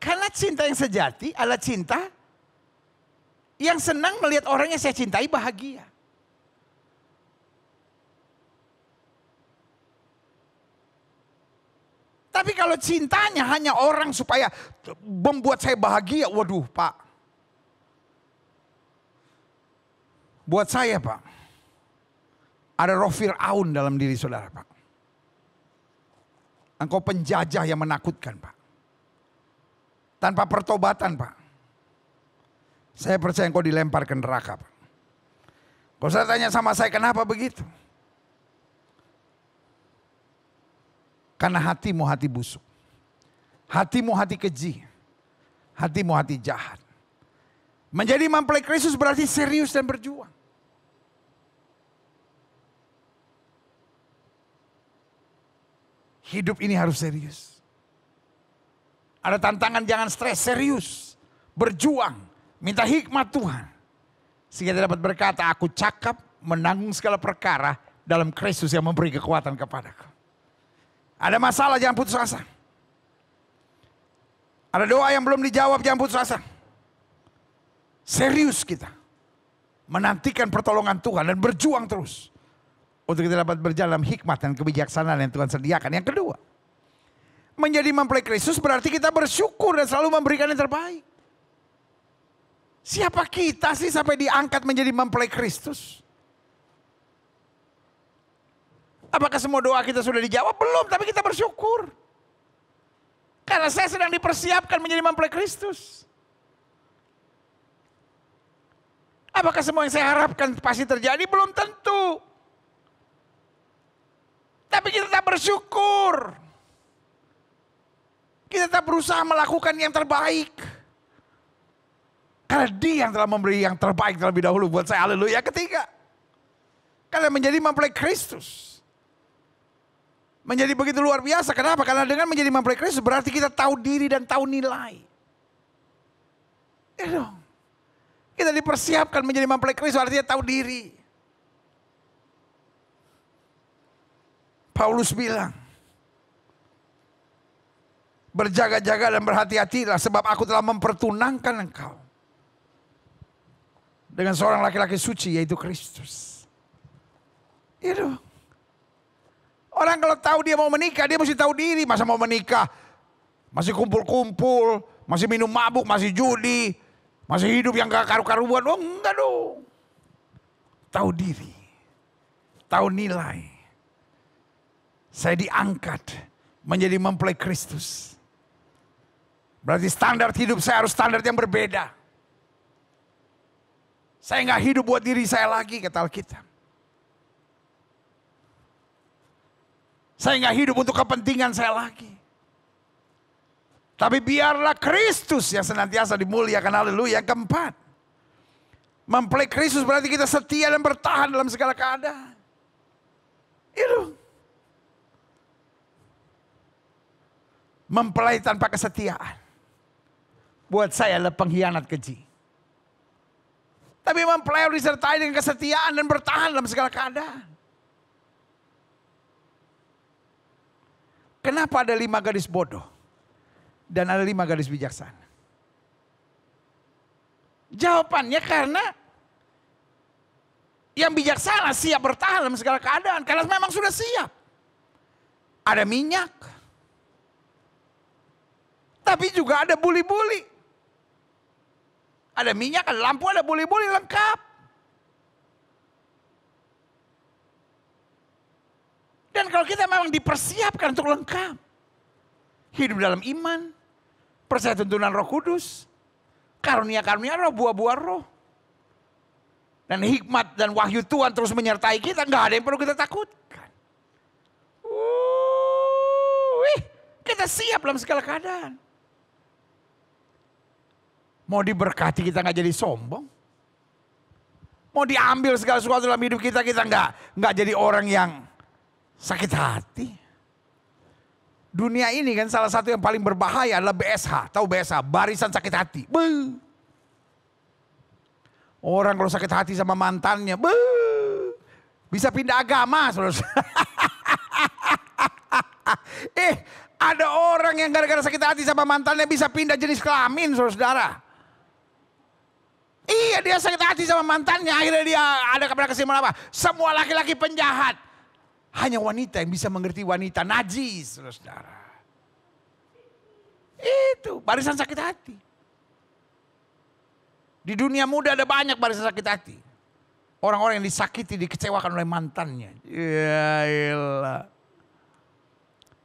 Karena cinta yang sejati adalah cinta yang senang melihat orang yang saya cintai bahagia. Tapi kalau cintanya hanya orang supaya membuat saya bahagia, waduh Pak. Buat saya Pak, ada roh Fir'aun dalam diri saudara Pak. Engkau penjajah yang menakutkan Pak. Tanpa pertobatan Pak. Saya percaya engkau dilempar ke neraka Pak. Kalau saya tanya sama saya kenapa begitu? Karena hatimu hati busuk. Hatimu hati keji. Hatimu hati jahat. Menjadi mempelai Kristus berarti serius dan berjuang. Hidup ini harus serius. Ada tantangan, jangan stres, serius. Berjuang, minta hikmat Tuhan. Sehingga dapat berkata, aku cakap menanggung segala perkara dalam Kristus yang memberi kekuatan kepadaku. Ada masalah, jangan putus asa. Ada doa yang belum dijawab, jangan putus asa. Serius kita menantikan pertolongan Tuhan dan berjuang terus untuk kita dapat berjalan dalam hikmat dan kebijaksanaan yang Tuhan sediakan. Yang kedua, menjadi mempelai Kristus berarti kita bersyukur dan selalu memberikan yang terbaik. Siapa kita sih sampai diangkat menjadi mempelai Kristus? Apakah semua doa kita sudah dijawab? Belum, tapi kita bersyukur. Karena saya sedang dipersiapkan menjadi mempelai Kristus. Apakah semua yang saya harapkan pasti terjadi? Belum tentu. Tapi kita tetap bersyukur. Kita tetap berusaha melakukan yang terbaik. Karena Dia yang telah memberi yang terbaik terlebih dahulu buat saya. Haleluya. Ketiga, kalian menjadi mempelai Kristus. Menjadi begitu luar biasa. Kenapa? Karena dengan menjadi mempelai Kristus berarti kita tahu diri dan tahu nilai. Ya dong. Kita dipersiapkan menjadi mempelai Kristus artinya tahu diri. Paulus bilang, berjaga-jaga dan berhati-hatilah sebab aku telah mempertunangkan engkau dengan seorang laki-laki suci yaitu Kristus. Itu. Orang kalau tahu dia mau menikah, dia mesti tahu diri. Masa mau menikah masih kumpul-kumpul, masih minum mabuk, masih judi, masih hidup yang gak karu-karuan. Oh enggak dong. Tahu diri. Tahu nilai. Saya diangkat menjadi mempelai Kristus. Berarti standar hidup saya harus standar yang berbeda. Saya gak hidup buat diri saya lagi, kata Alkitab. Saya gak hidup untuk kepentingan saya lagi. Tapi biarlah Kristus yang senantiasa dimuliakan. Haleluya. Yang keempat, mempelai Kristus berarti kita setia dan bertahan dalam segala keadaan. Itu. Mempelai tanpa kesetiaan buat saya adalah pengkhianat keji. Tapi mempelai harus disertai dengan kesetiaan dan bertahan dalam segala keadaan. Kenapa ada 5 gadis bodoh dan ada 5 gadis bijaksana? Jawabannya karena yang bijaksana siap bertahan dalam segala keadaan karena memang sudah siap. Ada minyak. Tapi juga ada buli-buli. Ada minyak, ada lampu, ada buli-buli lengkap. Dan kalau kita memang dipersiapkan untuk lengkap. Hidup dalam iman. Percaya tuntunan Roh Kudus. Karunia-karunia roh, buah-buah roh. Dan hikmat dan wahyu Tuhan terus menyertai kita. Nggak ada yang perlu kita takutkan. Kita siap dalam segala keadaan. Mau diberkati kita nggak jadi sombong. Mau diambil segala sesuatu dalam hidup kita, kita nggak jadi orang yang sakit hati. Dunia ini kan salah satu yang paling berbahaya adalah BSH. Tahu BSH? Barisan sakit hati. Beuh. Orang kalau sakit hati sama mantannya, bisa pindah agama. Ada orang yang gara-gara sakit hati sama mantannya bisa pindah jenis kelamin, saudara. Iya, dia sakit hati sama mantannya, akhirnya dia ada kepada kesimpulan apa? Semua laki-laki penjahat. Hanya wanita yang bisa mengerti wanita najis, saudara. Itu barisan sakit hati. Di dunia muda ada banyak barisan sakit hati. Orang-orang yang disakiti, dikecewakan oleh mantannya. Ya iyalah.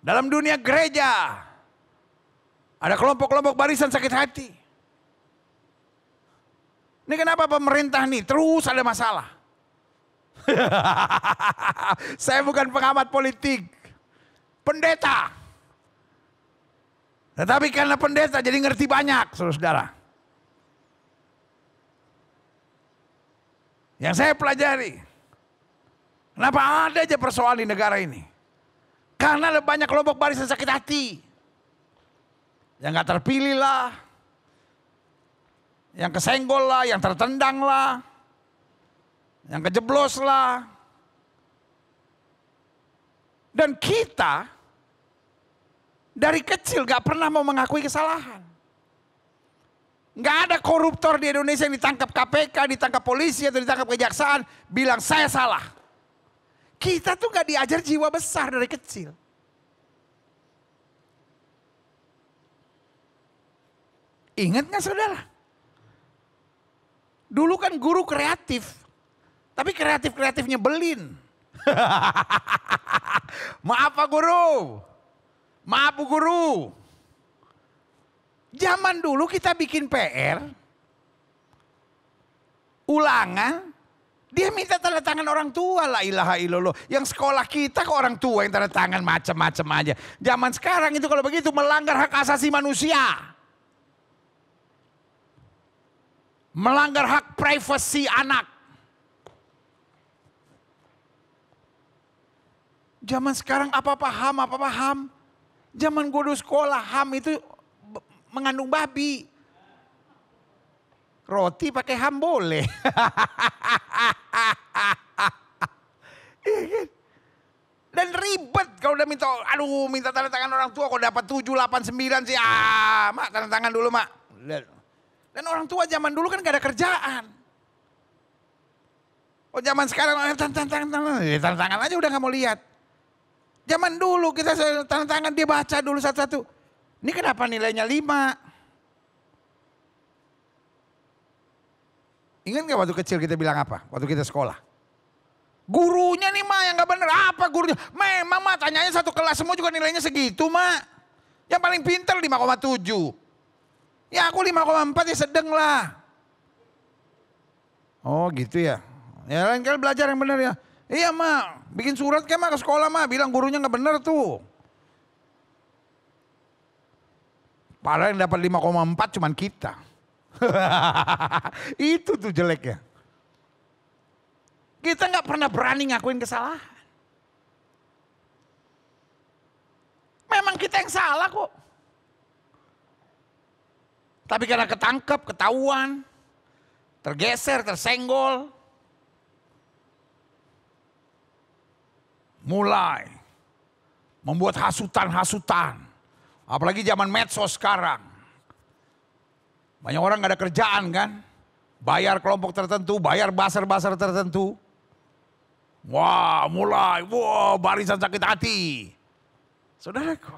Dalam dunia gereja ada kelompok-kelompok barisan sakit hati. Ini kenapa pemerintah nih terus ada masalah. Saya bukan pengamat politik, pendeta. Tetapi karena pendeta jadi ngerti banyak, saudara. Yang saya pelajari, kenapa ada aja persoalan di negara ini. Karena ada banyak kelompok barisan sakit hati. Yang gak terpilih lah. Yang kesenggol lah, yang tertendang lah. Yang kejeblos lah. Dan kita dari kecil gak pernah mau mengakui kesalahan. Gak ada koruptor di Indonesia yang ditangkap KPK, ditangkap polisi atau ditangkap kejaksaan bilang saya salah. Kita tuh gak diajar jiwa besar dari kecil. Ingat gak saudara? Dulu kan guru kreatif. Tapi kreatif nyebelin. Maaf Pak Guru. Maaf Bu Guru. Zaman dulu kita bikin PR. Ulangan. Dia minta tanda tangan orang tua, la ilaha illallah. Yang sekolah kita ke orang tua yang tanda tangan macam-macam aja. Zaman sekarang itu kalau begitu melanggar hak asasi manusia. Melanggar hak privasi anak. Zaman sekarang apa-apa HAM. Zaman gue dulu sekolah HAM itu mengandung babi. Roti pakai HAM boleh. Dan ribet kalau udah minta tanda tangan orang tua. Kalau dapat 7, 8, 9 sih. Mak tanda tangan dulu mak. Dan orang tua zaman dulu kan gak ada kerjaan. Oh zaman sekarang tanda tangan aja udah gak mau lihat. Zaman dulu kita tanda tangan dia baca dulu satu-satu. Ini kenapa nilainya 5? Ingat gak waktu kecil kita bilang apa? Waktu kita sekolah. Gurunya nih mak yang gak bener. Apa gurunya? Memang mak tanyanya satu kelas semua juga nilainya segitu mak. Yang paling pintar 5,7. Ya aku 5,4 ya sedang lah. Oh gitu ya. Ya lain kali belajar yang benar ya. Iya mak, bikin surat kayak mak ke sekolah mak. Bilang gurunya gak bener tuh. Padahal yang dapat 5,4 cuman kita. Itu tuh jeleknya. Kita gak pernah berani ngakuin kesalahan. Memang kita yang salah kok. Tapi karena ketangkep, ketahuan, tergeser, tersenggol. Mulai membuat hasutan-hasutan. Apalagi zaman medsos sekarang. Banyak orang gak ada kerjaan kan. Bayar kelompok tertentu, bayar basar-basar tertentu. Wah mulai, barisan sakit hati. Saudaraku.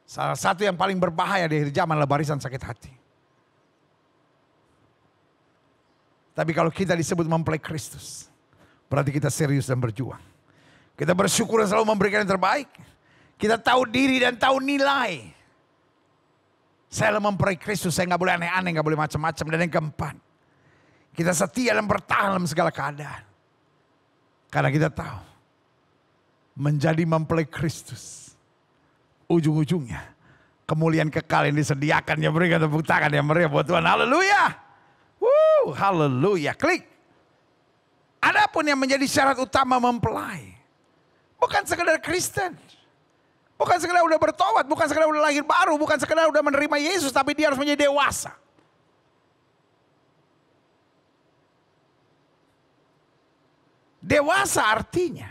Salah satu yang paling berbahaya di akhir zaman adalah barisan sakit hati. Tapi kalau kita disebut mempelai Kristus, berarti kita serius dan berjuang. Kita bersyukur dan selalu memberikan yang terbaik. Kita tahu diri dan tahu nilai. Saya adalah mempelai Kristus, saya gak boleh aneh-aneh, gak boleh macam-macam. Dan yang keempat, kita setia dan bertahan dalam segala keadaan. Karena kita tahu, menjadi mempelai Kristus, ujung-ujungnya kemuliaan kekal yang disediakan. Yang berikan tepuk tangan yang meriah buat Tuhan. Haleluya. Haleluya. Klik. Adapun yang menjadi syarat utama mempelai, bukan sekedar Kristen, bukan sekedar udah bertobat, bukan sekedar udah lahir baru, bukan sekedar udah menerima Yesus, tapi dia harus menjadi dewasa. Dewasa artinya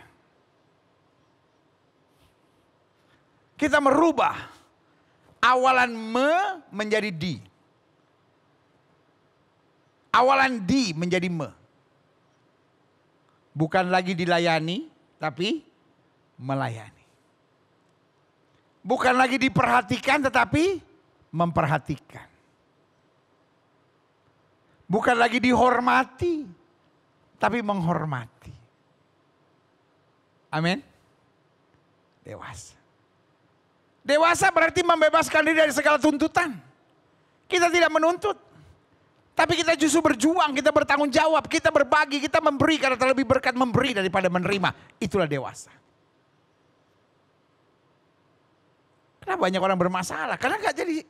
kita merubah awalan menjadi di. Awalan di menjadi me. Bukan lagi dilayani, tapi melayani. Bukan lagi diperhatikan, tetapi memperhatikan. Bukan lagi dihormati, tapi menghormati. Amin. Dewasa. Dewasa berarti membebaskan diri dari segala tuntutan. Kita tidak menuntut. Tapi kita justru berjuang, kita bertanggung jawab, kita berbagi, kita memberi. Karena terlebih berkat memberi daripada menerima. Itulah dewasa. Kenapa banyak orang bermasalah? Karena gak jadi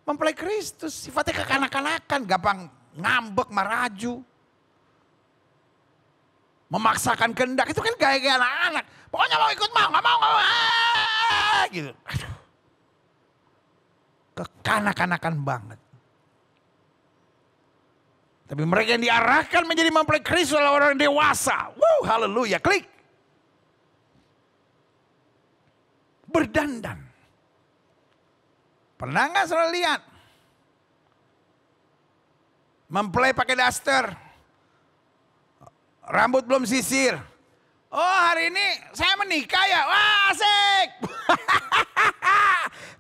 mempelai Kristus. Sifatnya kekanak-kanakan, gampang ngambek, maraju. Memaksakan kehendak, itu kan gaya-gaya anak-anak. Pokoknya mau ikut mau, nggak mau. Gitu. Aduh. Kekanak-kanakan banget. Tapi mereka yang diarahkan menjadi mempelai Kristus adalah orang dewasa. Wow, haleluya, klik. Berdandan. Pernah nggak saudara lihat? Mempelai pakai daster. Rambut belum sisir. Oh, hari ini saya menikah ya. Wah, asik.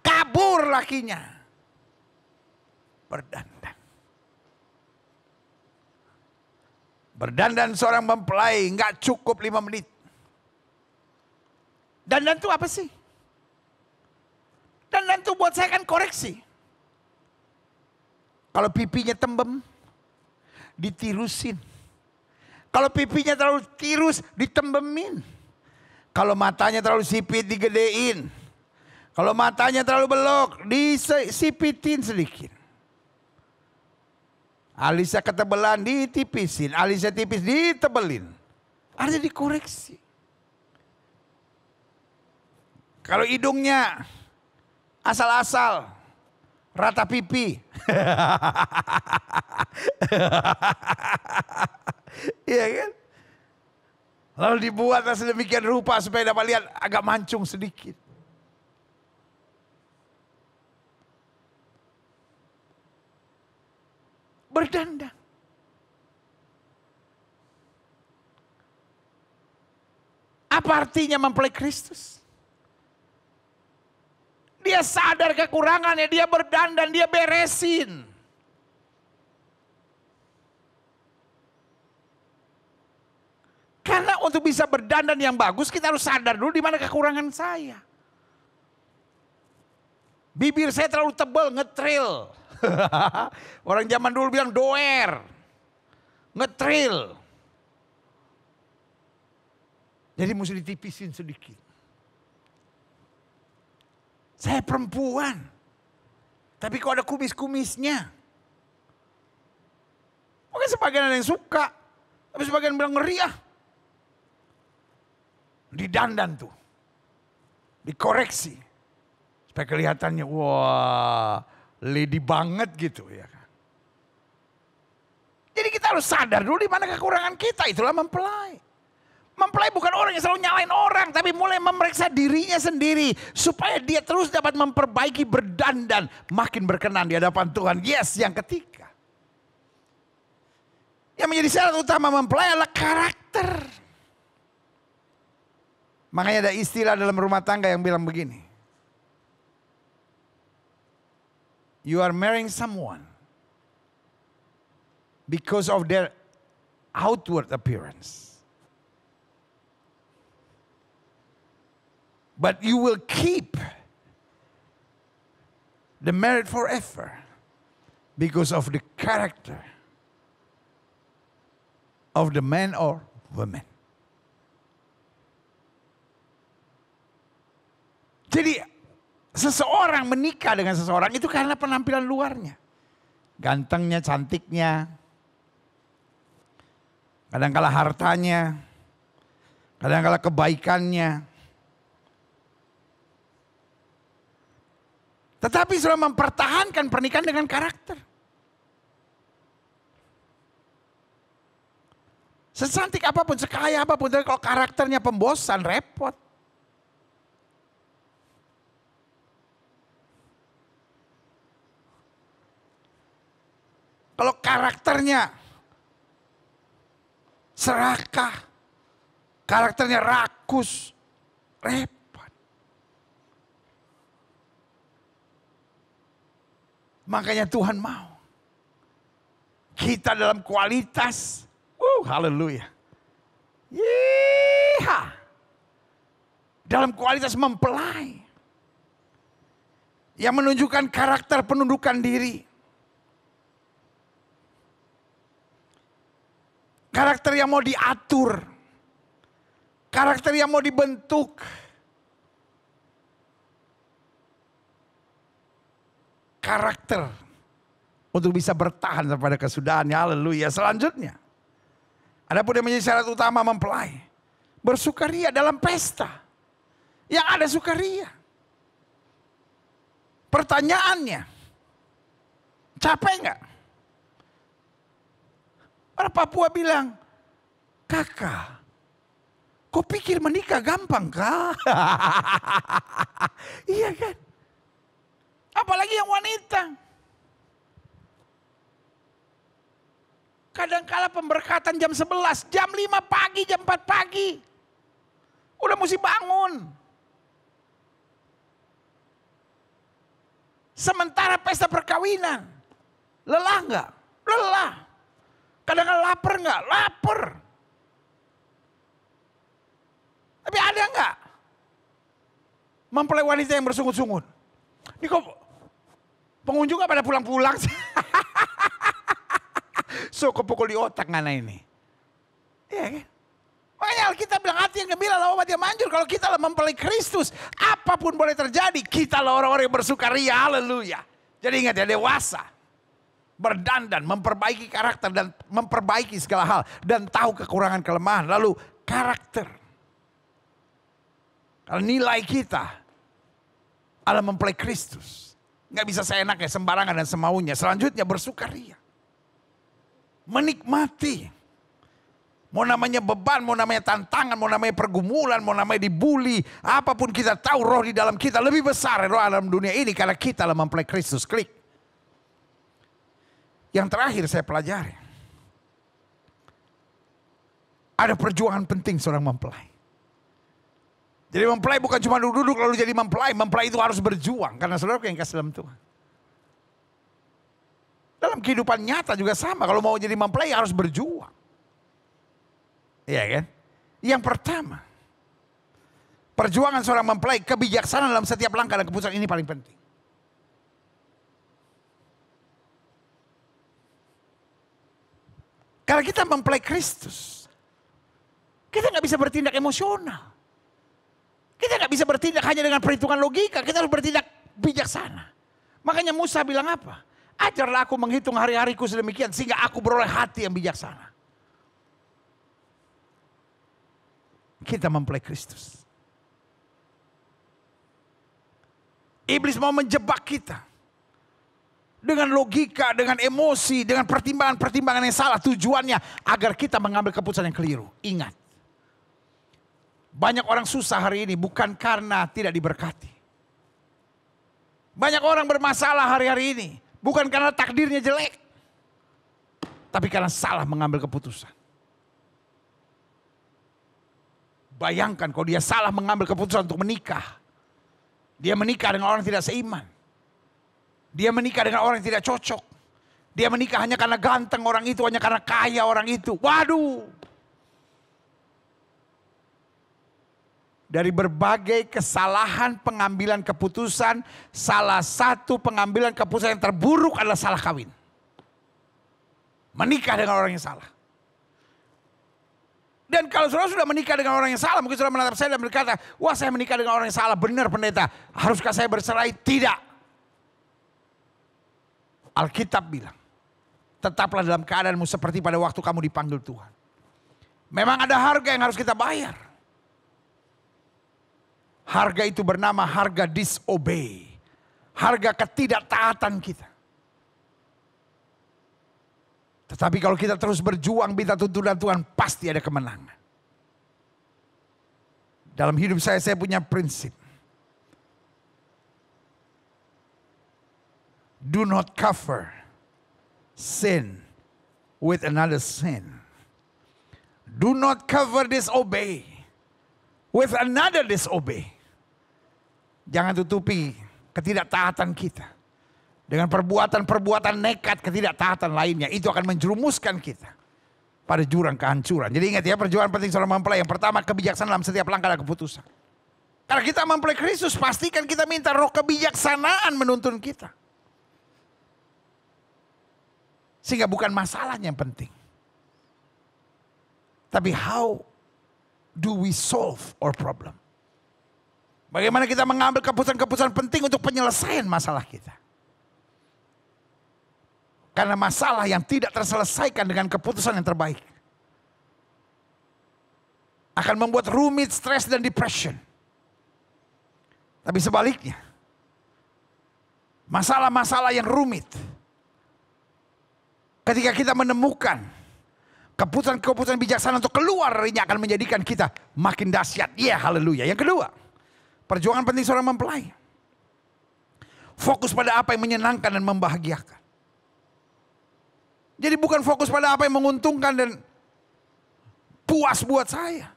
Kabur lakinya. Berdandan. Berdandan seorang mempelai nggak cukup 5 menit. Dandan itu apa sih? Dandan itu buat saya kan koreksi. Kalau pipinya tembem, ditirusin. Kalau pipinya terlalu tirus, ditembemin. Kalau matanya terlalu sipit, digedein. Kalau matanya terlalu belok, disipitin sedikit. Alisnya ketebelan, ditipisin. Alisnya tipis, ditebelin. Artinya dikoreksi. Kalau hidungnya asal-asal, rata pipi. Iya kan? Lalu dibuat sedemikian rupa supaya dapat lihat agak mancung sedikit. Berdandan. Apa artinya mempelai Kristus? Dia sadar kekurangannya, dia berdandan, dia beresin. Karena untuk bisa berdandan yang bagus, kita harus sadar dulu di mana kekurangan saya. Bibir saya terlalu tebal, ngetril. Orang zaman dulu bilang doer. Ngetril. Jadi mesti ditipisin sedikit. Saya perempuan. Tapi kok ada kumis-kumisnya. Mungkin sebagian ada yang suka. Tapi sebagian bilang ngeri ah. Didandan tuh. Dikoreksi. Supaya kelihatannya wah lady banget gitu ya kan. Jadi kita harus sadar dulu di mana kekurangan kita. Itulah mempelai. Mempelai bukan orang yang selalu nyalain orang. Tapi mulai memeriksa dirinya sendiri. Supaya dia terus dapat memperbaiki berdandan. Makin berkenan di hadapan Tuhan. Yes, yang ketiga. Yang menjadi syarat utama mempelai adalah karakter. Makanya ada istilah dalam rumah tangga yang bilang begini. You are marrying someone because of their outward appearance. But you will keep the marriage forever because of the character of the man or woman. Jadi seseorang menikah dengan seseorang itu karena penampilan luarnya. Gantengnya, cantiknya. Kadang-kala hartanya. Kadang-kala kebaikannya. Tetapi sudah mempertahankan pernikahan dengan karakter. Secantik apapun, sekaya apapun, tapi kalau karakternya pembosan, repot. Kalau karakternya serakah, karakternya rakus, repot. Makanya Tuhan mau kita dalam kualitas, haleluya. Yeeha. Dalam kualitas mempelai. Yang menunjukkan karakter penundukan diri. Karakter yang mau diatur. Karakter yang mau dibentuk. Karakter untuk bisa bertahan pada kesudahannya. Haleluya. Selanjutnya. Adapun yang menjadi syarat utama mempelai. Bersukaria dalam pesta. Yang ada sukaria. Pertanyaannya, capek nggak? Orang Papua bilang, kakak, kau pikir menikah gampang kah? Iya kan? Apalagi yang wanita. Kadangkala pemberkatan jam 11, jam 5 pagi, jam 4 pagi. Udah mesti bangun. Sementara pesta perkawinan. Lelah nggak? Lelah. Kadang-kadang lapar nggak? Lapar. Tapi ada nggak mempelai wanita yang bersungut-sungut? Ini kok pengunjung nggak pada pulang-pulang sih? So kepukul di otak ngana ini. Iya kan? Makanya Alkitab bilang hati yang gembira lah obat yang manjur. Kalau kita lah mempelai Kristus, apapun boleh terjadi, kita lah orang-orang yang bersukaria. Haleluya. Jadi ingat ya, dewasa, berdandan, memperbaiki karakter dan memperbaiki segala hal dan tahu kekurangan kelemahan. Lalu karakter. Kalau nilai kita adalah mempelai Kristus, nggak bisa seenaknya, sembarangan dan semaunya. Selanjutnya bersukaria, menikmati. Mau namanya beban, mau namanya tantangan, mau namanya pergumulan, mau namanya dibully. Apapun kita tahu roh di dalam kita lebih besar roh dalam dunia ini. Karena kita lah mempelai Kristus. Klik. Yang terakhir saya pelajari. Ada perjuangan penting seorang mempelai. Jadi mempelai bukan cuma duduk-duduk lalu jadi mempelai. Mempelai itu harus berjuang. Karena saudara yang kasih dalam Tuhan. Dalam kehidupan nyata juga sama. Kalau mau jadi mempelai harus berjuang. Iya kan? Yang pertama, perjuangan seorang mempelai, kebijaksanaan dalam setiap langkah dan keputusan ini paling penting. Karena kita mempelai Kristus, kita nggak bisa bertindak emosional. Kita nggak bisa bertindak hanya dengan perhitungan logika, kita harus bertindak bijaksana. Makanya Musa bilang apa? Ajarlah aku menghitung hari-hariku sedemikian sehingga aku beroleh hati yang bijaksana. Kita mempelai Kristus. Iblis mau menjebak kita. Dengan logika, dengan emosi, dengan pertimbangan-pertimbangan yang salah. Tujuannya agar kita mengambil keputusan yang keliru. Ingat. Banyak orang susah hari ini bukan karena tidak diberkati. Banyak orang bermasalah hari-hari ini. Bukan karena takdirnya jelek. Tapi karena salah mengambil keputusan. Bayangkan kalau dia salah mengambil keputusan untuk menikah. Dia menikah dengan orang yang tidak seiman. Dia menikah dengan orang yang tidak cocok. Dia menikah hanya karena ganteng orang itu, hanya karena kaya orang itu. Waduh. Dari berbagai kesalahan pengambilan keputusan, salah satu pengambilan keputusan yang terburuk adalah salah kawin. Menikah dengan orang yang salah. Dan kalau saudara sudah menikah dengan orang yang salah, mungkin saudara menatap saya dan berkata, wah saya menikah dengan orang yang salah, benar pendeta. Haruskah saya bercerai? Tidak. Alkitab bilang, tetaplah dalam keadaanmu seperti pada waktu kamu dipanggil Tuhan. Memang ada harga yang harus kita bayar. Harga itu bernama harga disobey. Harga ketidaktaatan kita. Tetapi kalau kita terus berjuang minta tuntunan Tuhan, pasti ada kemenangan. Dalam hidup saya punya prinsip. Do not cover sin with another sin. Do not cover disobey with another disobey. Jangan tutupi ketidaktaatan kita dengan perbuatan-perbuatan nekat ketidaktaatan lainnya. Itu akan menjerumuskan kita pada jurang kehancuran. Jadi ingat ya, perjuangan penting seorang mempelai. Yang pertama, kebijaksanaan dalam setiap langkah dan keputusan. Karena kita mempelai Kristus, pastikan kita minta roh kebijaksanaan menuntun kita. Sehingga bukan masalahnya yang penting. Tapi how do we solve our problem? Bagaimana kita mengambil keputusan-keputusan penting untuk penyelesaian masalah kita. Karena masalah yang tidak terselesaikan dengan keputusan yang terbaik akan membuat rumit, stres, dan depression. Tapi sebaliknya, masalah-masalah yang rumit, ketika kita menemukan keputusan-keputusan bijaksana untuk keluar darinya, akan menjadikan kita makin dahsyat. Ya, haleluya. Yang kedua, perjuangan penting seorang mempelai. Fokus pada apa yang menyenangkan dan membahagiakan. Jadi bukan fokus pada apa yang menguntungkan dan puas buat saya.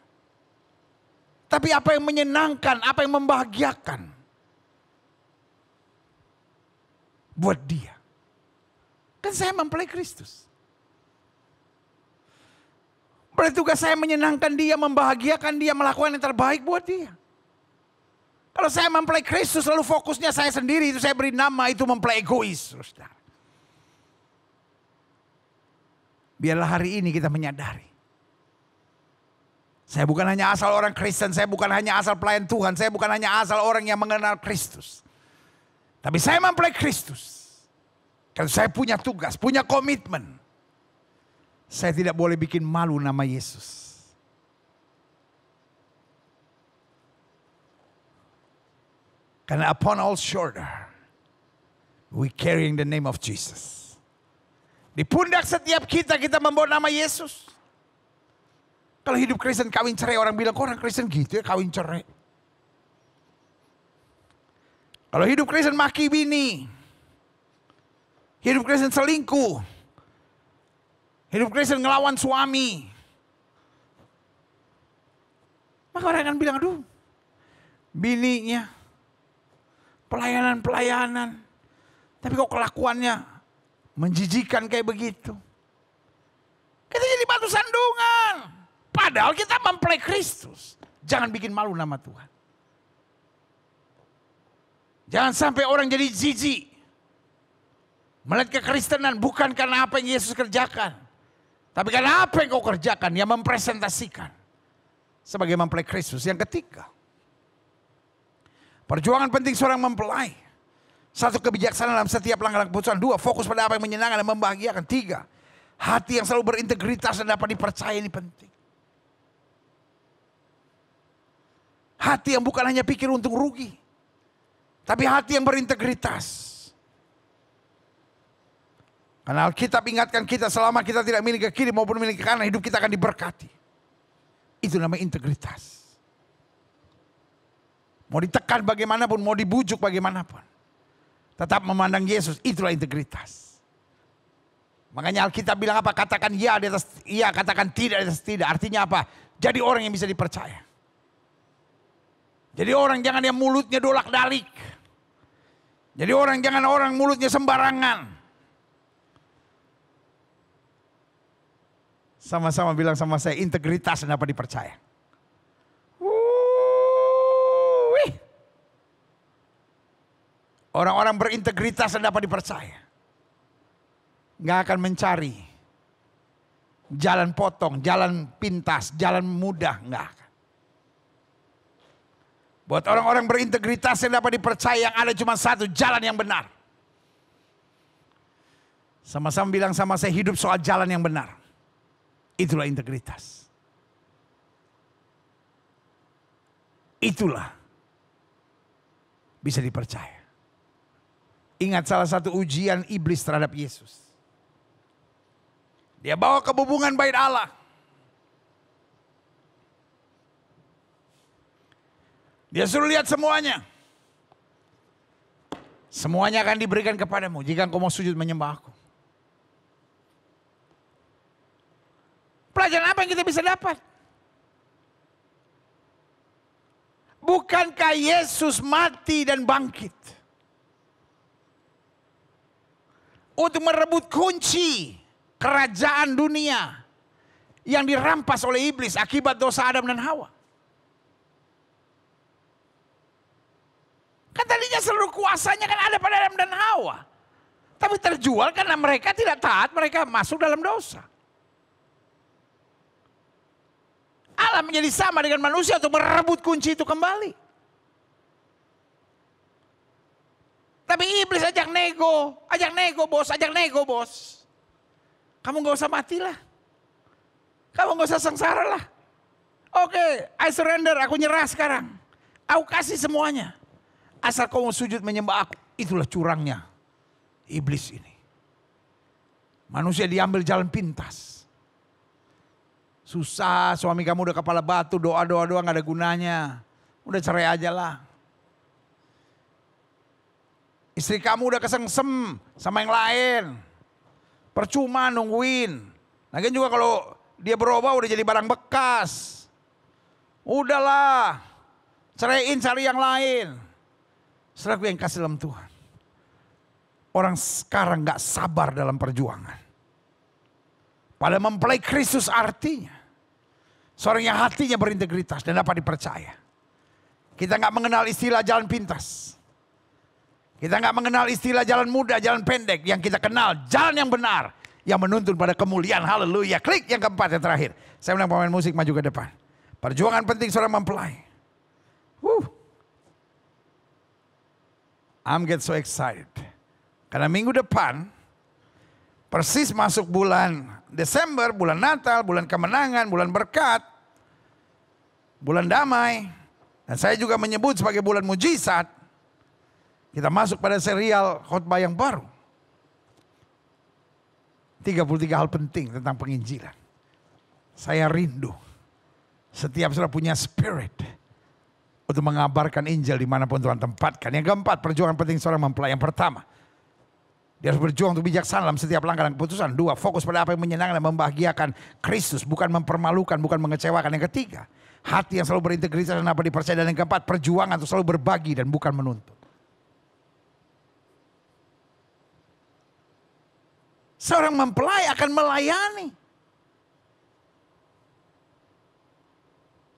Tapi apa yang menyenangkan, apa yang membahagiakan buat dia. Kan saya mempelai Kristus. Berarti tugas saya menyenangkan dia, membahagiakan dia, melakukan yang terbaik buat dia. Kalau saya mempelai Kristus lalu fokusnya saya sendiri, itu saya beri nama itu mempelai egois. Saudara. Biarlah hari ini kita menyadari. Saya bukan hanya asal orang Kristen, saya bukan hanya asal pelayan Tuhan, saya bukan hanya asal orang yang mengenal Kristus. Tapi saya mempelai Kristus. Kalau saya punya tugas, punya komitmen. Saya tidak boleh bikin malu nama Yesus. Karena upon all shoulder, we carrying the name of Jesus. Di pundak setiap kita membawa nama Yesus. Kalau hidup Kristen kawin cerai, orang bilang, kok orang Kristen gitu ya kawin cerai. Kalau hidup Kristen maki bini. Hidup Kristen selingkuh. Hidup Kristen ngelawan suami. Maka orang akan bilang, aduh, bininya pelayanan. Tapi kok kelakuannya menjijikan kayak begitu. Kita jadi batu sandungan. Padahal kita mempelai Kristus. Jangan bikin malu nama Tuhan. Jangan sampai orang jadi jijik. Melihat kekristenan bukan karena apa yang Yesus kerjakan. Tapi karena apa yang kau kerjakan. Yang mempresentasikan. Sebagai mempelai Kristus. Yang ketiga. Perjuangan penting seorang mempelai. Satu, kebijaksanaan dalam setiap langkah keputusan. Dua, fokus pada apa yang menyenangkan dan membahagiakan. Tiga, hati yang selalu berintegritas dan dapat dipercaya, ini penting. Hati yang bukan hanya pikir untung rugi. Tapi hati yang berintegritas. Karena Alkitab ingatkan kita selama kita tidak milik ke kiri maupun milik ke kanan, hidup kita akan diberkati. Itu namanya integritas. Mau ditekan bagaimanapun, mau dibujuk bagaimanapun. Tetap memandang Yesus, itulah integritas. Makanya Alkitab bilang apa? Katakan ya di atas iya, katakan tidak di atas tidak. Artinya apa? Jadi orang yang bisa dipercaya. Jadi orang jangan yang mulutnya dolak-dalik. Jadi orang jangan orang mulutnya sembarangan. Sama-sama bilang sama saya, integritas dan dapat dipercaya. Orang-orang berintegritas dan dapat dipercaya. Nggak akan mencari jalan potong, jalan pintas, jalan mudah. Nggak akan. Buat orang-orang berintegritas yang dapat dipercaya, yang ada cuma satu jalan yang benar. Sama-sama bilang sama saya, hidup soal jalan yang benar. Itulah integritas. Itulah bisa dipercaya. Ingat salah satu ujian iblis terhadap Yesus. Dia bawa ke hubungan bait Allah. Dia suruh lihat semuanya. Semuanya akan diberikan kepadamu jika engkau mau sujud menyembah aku. Pelajaran apa yang kita bisa dapat? Bukankah Yesus mati dan bangkit untuk merebut kunci kerajaan dunia yang dirampas oleh iblis akibat dosa Adam dan Hawa? Kan tadinya seluruh kuasanya kan ada pada Adam dan Hawa. Tapi terjual karena mereka tidak taat, mereka masuk dalam dosa. Allah menjadi sama dengan manusia untuk merebut kunci itu kembali. Tapi iblis ajak nego bos. Kamu gak usah matilah. Kamu gak usah sengsara lah. Oke, I surrender, aku nyerah sekarang. Aku kasih semuanya. Asal kau mau sujud menyembah aku. Itulah curangnya iblis ini. Manusia diambil jalan pintas. Susah, suami kamu udah kepala batu, doa-doa gak ada gunanya. Udah cerai aja lah. Istri kamu udah kesengsem sama yang lain. Percuma nungguin. Lagian juga kalau dia berubah udah jadi barang bekas. Udahlah, ceraiin cari yang lain. Saudaraku yang kasih dalam Tuhan. Orang sekarang gak sabar dalam perjuangan. Pada mempelai Kristus artinya. Seorang yang hatinya berintegritas dan dapat dipercaya. Kita gak mengenal istilah jalan pintas. Kita gak mengenal istilah jalan mudah, jalan pendek. Yang kita kenal jalan yang benar. Yang menuntun pada kemuliaan, haleluya. Klik yang keempat, yang terakhir. Saya undang pemain musik maju ke depan. Perjuangan penting seorang mempelai. I'm get so excited. Karena minggu depan, persis masuk bulan Desember, bulan Natal, bulan kemenangan, bulan berkat, bulan damai. Dan saya juga menyebut sebagai bulan mujizat. Kita masuk pada serial khotbah yang baru. 33 hal penting tentang penginjilan. Saya rindu. Setiap saudara punya spirit untuk mengabarkan Injil dimanapun Tuhan tempatkan. Yang keempat, perjuangan penting seorang mempelai. Yang pertama, dia harus berjuang untuk bijaksana dalam setiap langkah dan keputusan. Dua, fokus pada apa yang menyenangkan dan membahagiakan Kristus. Bukan mempermalukan, bukan mengecewakan. Yang ketiga, hati yang selalu berintegritas dan dapat dipercaya. Dan yang keempat, perjuangan untuk selalu berbagi dan bukan menuntut. Seorang mempelai akan melayani.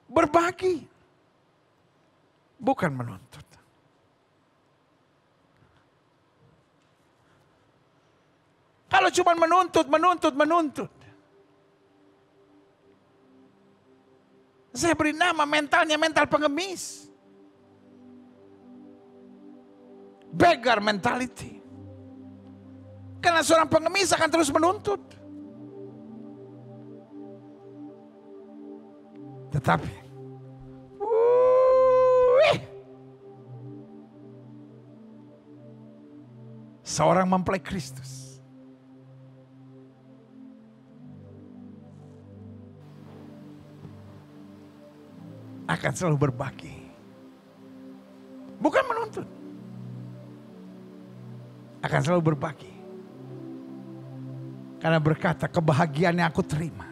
Berbagi. Bukan menuntut. Kalau cuma menuntut. Saya beri nama mentalnya mental pengemis. Beggar mentality. Karena seorang pengemis akan terus menuntut. Tetapi seorang mempelai Kristus akan selalu berbagi. Bukan menuntut. Akan selalu berbagi. Karena berkata kebahagiaan yang aku terima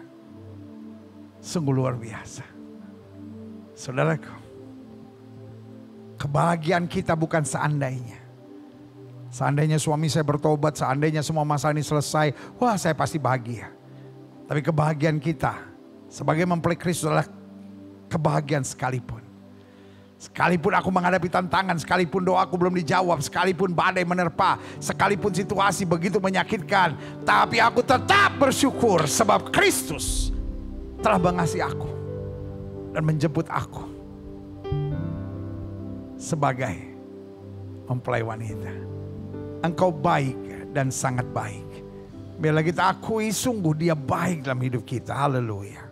sungguh luar biasa. Saudaraku, kebahagiaan kita bukan seandainya. Seandainya suami saya bertobat, seandainya semua masalah ini selesai, wah saya pasti bahagia. Tapi kebahagiaan kita sebagai mempelai Kristus adalah kebahagiaan sekalipun. Sekalipun aku menghadapi tantangan, sekalipun doaku belum dijawab, sekalipun badai menerpa, sekalipun situasi begitu menyakitkan, tapi aku tetap bersyukur sebab Kristus telah mengasihi aku dan menjemput aku sebagai mempelai wanita. Engkau baik dan sangat baik. Biarlah kita akui sungguh dia baik dalam hidup kita. Haleluya.